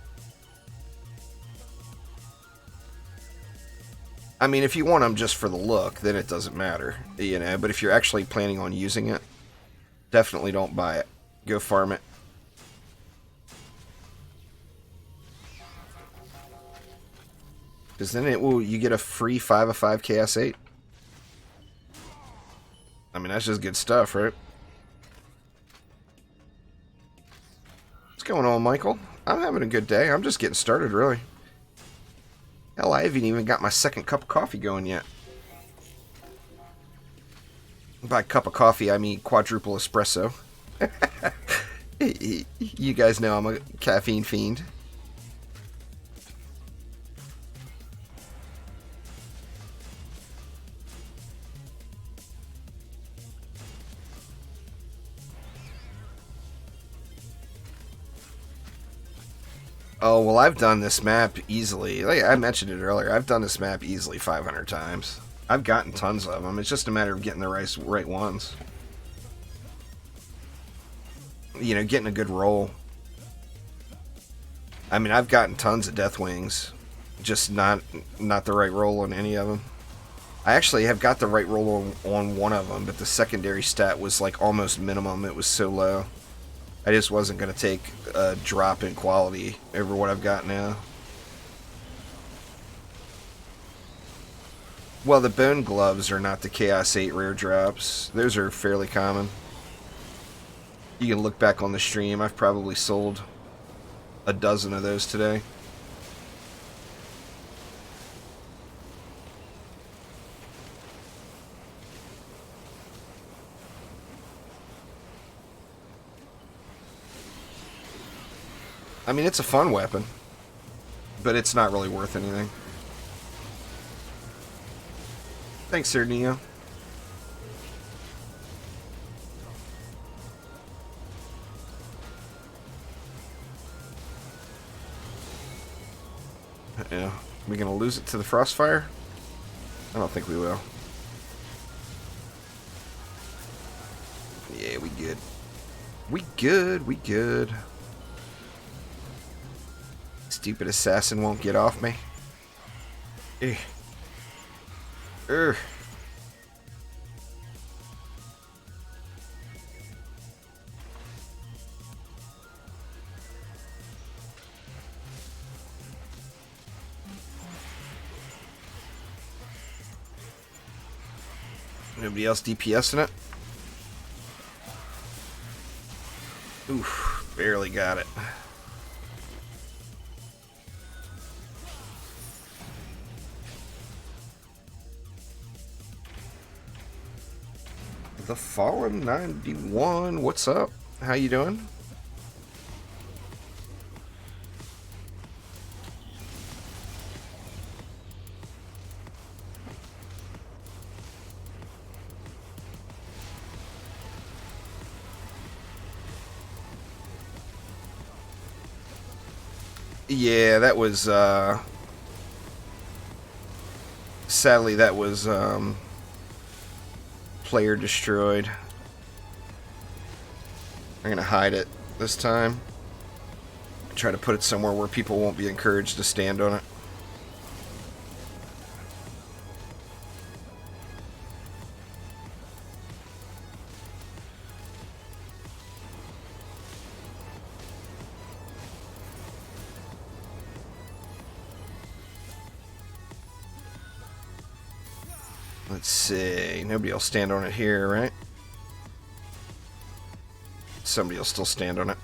I mean, if you want them just for the look, then it doesn't matter, you know. But if you're actually planning on using it, definitely don't buy it. Go farm it. Because then you get a free 5 of 5 Chaos 8. I mean, that's just good stuff, right? What's going on, Michael? I'm having a good day. I'm just getting started, really. Hell, I haven't even got my second cup of coffee going yet. By cup of coffee, I mean quadruple espresso. You guys know I'm a caffeine fiend. Oh, well, I've done this map easily. Like I mentioned it earlier, I've done this map easily 500 times. I've gotten tons of them. It's just a matter of getting the right ones. You know, getting a good roll. I mean, I've gotten tons of Deathwings, just not the right roll on any of them. I actually have got the right roll on one of them, but the secondary stat was like almost minimum. It was so low. I just wasn't going to take a drop in quality over what I've got now. Well, the bone gloves are not the Chaos 8 rare drops. Those are fairly common. You can look back on the stream. I've probably sold a dozen of those today. I mean, it's a fun weapon, but it's not really worth anything. Thanks, Sir Neo. Yeah, we gonna lose it to the Frostfire? I don't think we will. Yeah, we good. We good, we good. Stupid assassin won't get off me. Nobody else DPSing it? Oof, barely got it. The Fallen 91, what's up? How you doing? Yeah, that was, sadly, that was, player destroyed. I'm gonna hide it this time. Try to put it somewhere where people won't be encouraged to stand on it. Let's see. Nobody will stand on it here, right? Somebody will still stand on it.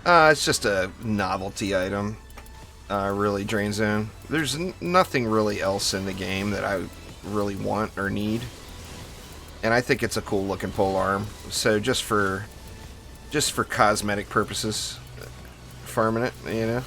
It's just a novelty item. Really, Drain Zone. There's nothing really else in the game that I really want or need. And I think it's a cool looking pole arm. So just for cosmetic purposes, farming it, you know.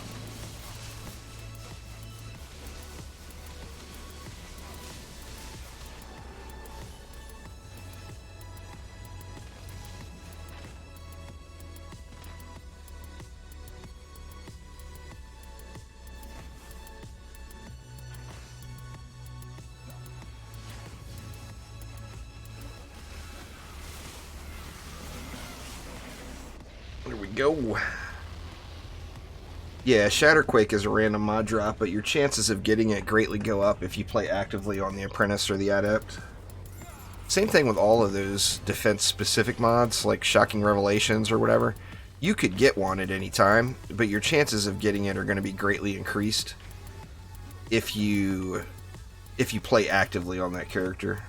There we go. Yeah, Shatter Quake is a random mod drop, but your chances of getting it greatly go up if you play actively on the Apprentice or the Adept. Same thing with all of those defense-specific mods, like Shocking Revelations or whatever. You could get one at any time, but your chances of getting it are going to be greatly increased if you play actively on that character.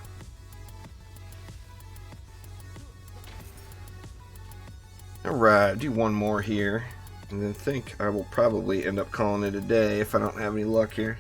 Alright, do one more here, and then think I will probably end up calling it a day if I don't have any luck here.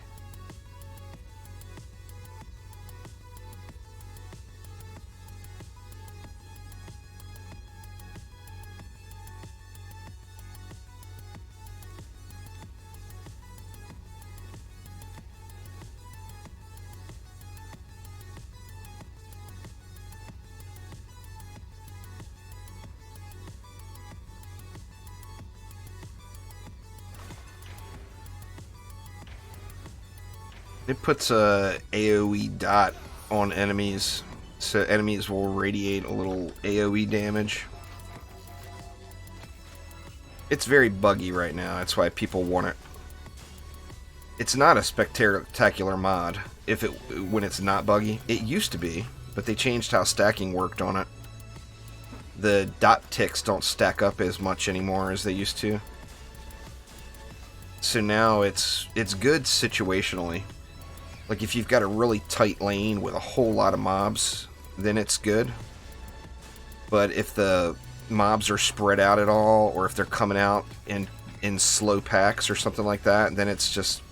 It puts a AoE dot on enemies, so enemies will radiate a little AoE damage. It's very buggy right now, that's why people want it. It's not a spectacular mod when it's not buggy. It used to be, but they changed how stacking worked on it. The dot ticks don't stack up as much anymore as they used to. So now it's good situationally. Like if you've got a really tight lane with a whole lot of mobs, then it's good. But if the mobs are spread out at all, or if they're coming out in slow packs or something like that, then it's just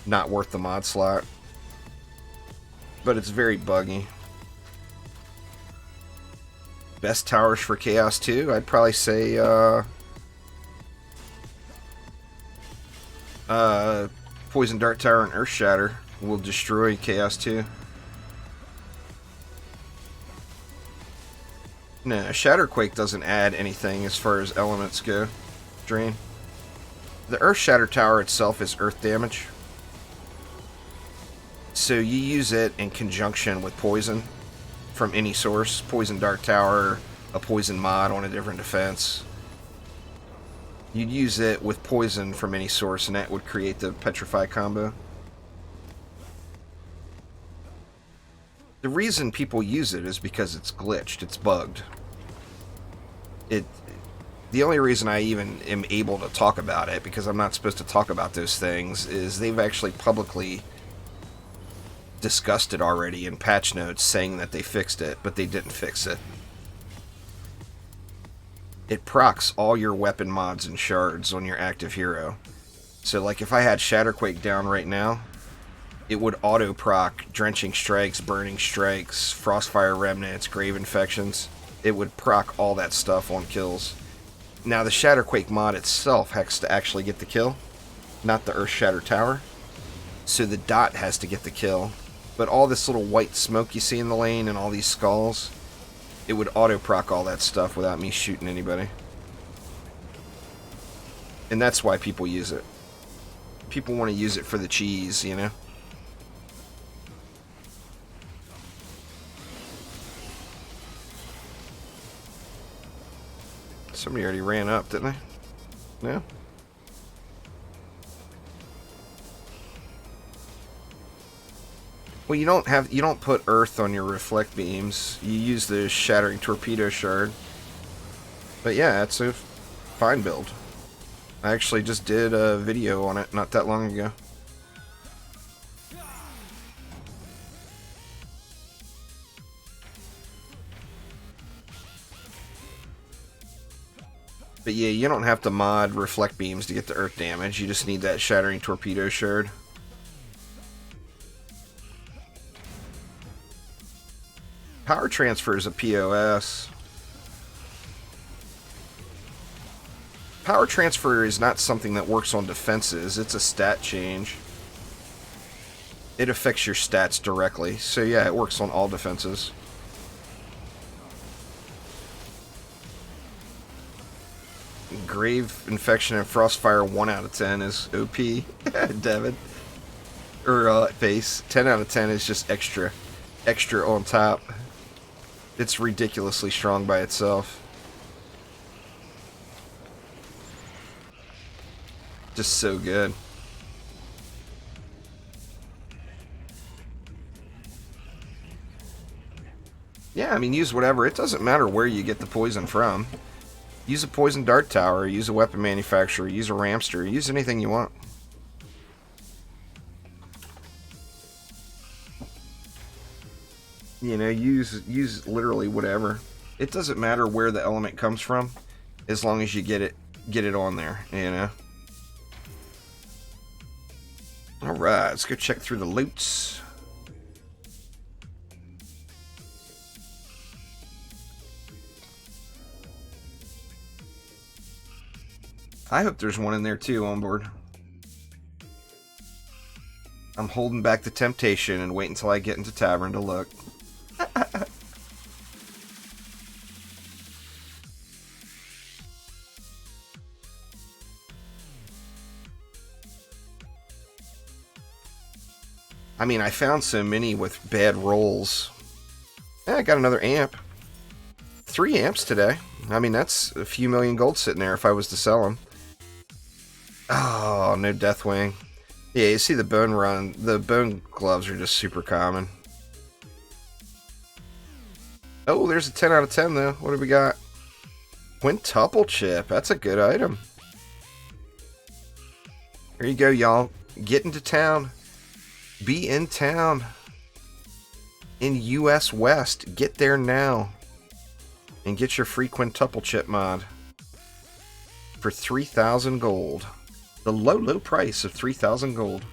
not worth the mod slot. But it's very buggy. Best towers for Chaos 2? I'd probably say Poison Dart Tower and Earth Shatter will destroy Chaos 2. No, Shatter Quake doesn't add anything as far as elements go. Drain. The Earth Shatter Tower itself is earth damage. So you use it in conjunction with poison from any source. Poison Dark Tower, a poison mod on a different defense. You'd use it with poison from any source, and that would create the Petrify combo. The reason people use it is because it's glitched, it's bugged. The only reason I even am able to talk about it, because I'm not supposed to talk about those things, is they've actually publicly discussed it already in patch notes saying that they fixed it, but they didn't fix it. It procs all your weapon mods and shards on your active hero. So like if I had Shatterquake down right now, it would auto proc Drenching Strikes, Burning Strikes, Frostfire Remnants, Grave Infections. It would proc all that stuff on kills. Now the Shatterquake mod itself has to actually get the kill, not the Earth Shatter Tower. So the dot has to get the kill. But all this little white smoke you see in the lane and all these skulls, it would auto-proc all that stuff without me shooting anybody. And that's why people use it. People want to use it for the cheese, you know? Somebody already ran up, didn't they? No? Well, you don't put earth on your reflect beams. You use the shattering torpedo shard. But yeah, it's a fine build. I actually just did a video on it not that long ago. But yeah, you don't have to mod reflect beams to get the earth damage. You just need that shattering torpedo shard. Power transfer is a POS. Power transfer is not something that works on defenses. It's a stat change. It affects your stats directly. So yeah, it works on all defenses. Grave Infection and Frostfire 1 out of 10 is OP. Devin. Or face. 10 out of 10 is just extra on top. It's ridiculously strong by itself. Just so good. Yeah, I mean, use whatever. It doesn't matter where you get the poison from. Use a poison dart tower, use a weapon manufacturer, use a ramster, use anything you want. You know, use literally whatever. It doesn't matter where the element comes from, as long as you get it on there, you know. Alright, let's go check through the loots. I hope there's one in there too on board. I'm holding back the temptation and wait until I get into tavern to look. I mean, I found so many with bad rolls. Yeah, I got another amp. 3 amps today. I mean, that's a few million gold sitting there if I was to sell them. Oh, no Deathwing. Yeah, you see the bone run. The bone gloves are just super common. Oh, there's a 10 out of 10 though. What do we got? Quintuple chip. That's a good item. Here you go, y'all. Get into town. Be in town. In US West. Get there now. And get your free quintuple chip mod. For 3,000 gold. The low, low price of 3,000 gold.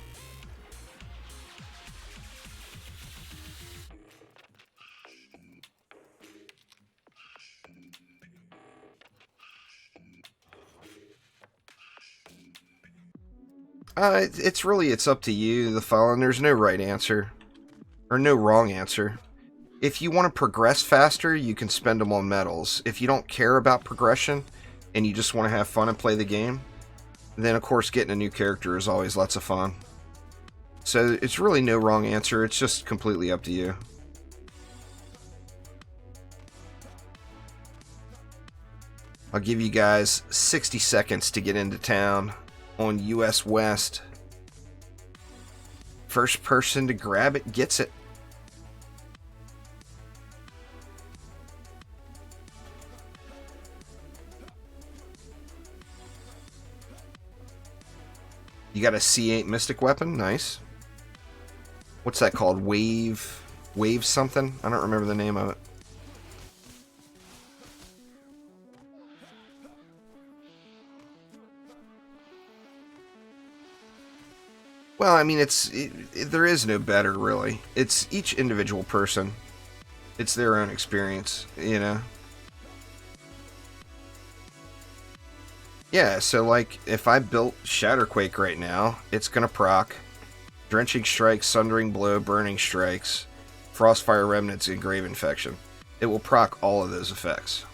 It's up to you, the Fallen. There's no right answer. Or no wrong answer. If you want to progress faster, you can spend them on medals. If you don't care about progression, and you just want to have fun and play the game, then of course getting a new character is always lots of fun. So it's really no wrong answer. It's just completely up to you. I'll give you guys 60 seconds to get into town on US West. First person to grab it gets it. You got a C8 Mystic weapon? Nice. What's that called? Wave something? I don't remember the name of it. Well, I mean, there is no better, really. It's each individual person. It's their own experience, you know? Yeah, so, like, if I built Shatter Quake right now, it's gonna proc Drenching Strikes, Sundering Blow, Burning Strikes, Frostfire Remnants, and Grave Infection. It will proc all of those effects.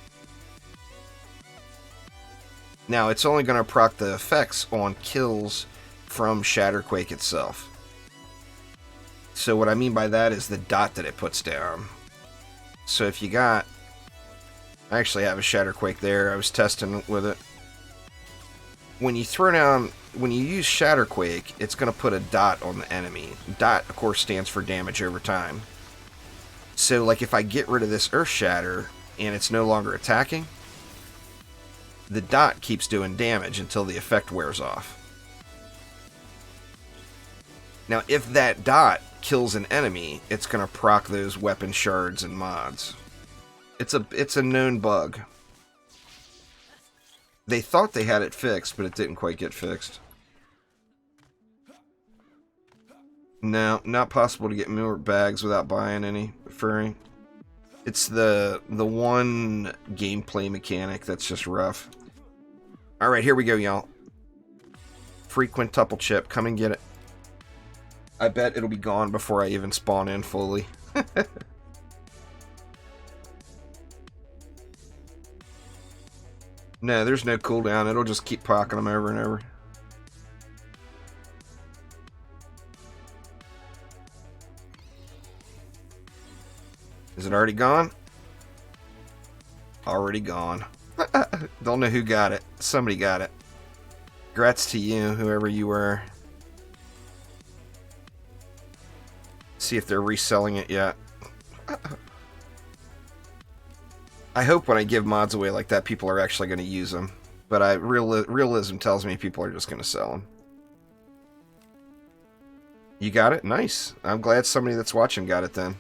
Now, it's only gonna proc the effects on kills from Shatter Quake itself. So what I mean by that is the dot that it puts down. So if you got... I actually have a Shatter Quake there. I was testing with it. When you throw down... When you use Shatter Quake, it's going to put a dot on the enemy. Dot, of course, stands for damage over time. So, like, if I get rid of this Earth Shatter, and it's no longer attacking, the dot keeps doing damage until the effect wears off. Now, if that dot kills an enemy, it's going to proc those weapon shards and mods. It's a known bug. They thought they had it fixed, but it didn't quite get fixed. No, not possible to get more bags without buying any furry. It's the one gameplay mechanic that's just rough. Alright, here we go, y'all. Free quintuple chip. Come and get it. I bet it'll be gone before I even spawn in fully. No, there's no cooldown. It'll just keep procking them over and over. Is it already gone? Already gone. Don't know who got it. Somebody got it. Congrats to you, whoever you were. See if they're reselling it yet. I hope when I give mods away like that, people are actually going to use them. But realism tells me people are just going to sell them. You got it? Nice. I'm glad somebody that's watching got it then.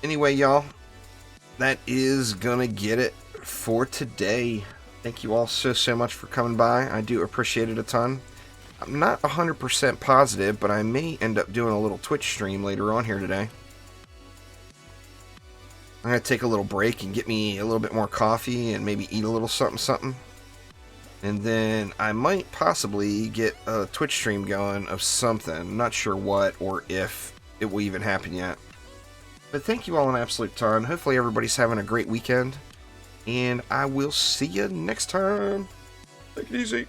Anyway, y'all, that is going to get it for today. Thank you all so much for coming by. I do appreciate it a ton. I'm not 100% positive, but I may end up doing a little Twitch stream later on here today. I'm going to take a little break and get me a little bit more coffee and maybe eat a little something. And then I might possibly get a Twitch stream going of something. I'm not sure what or if it will even happen yet. But thank you all an absolute ton. Hopefully everybody's having a great weekend. And I will see you next time. Take it easy.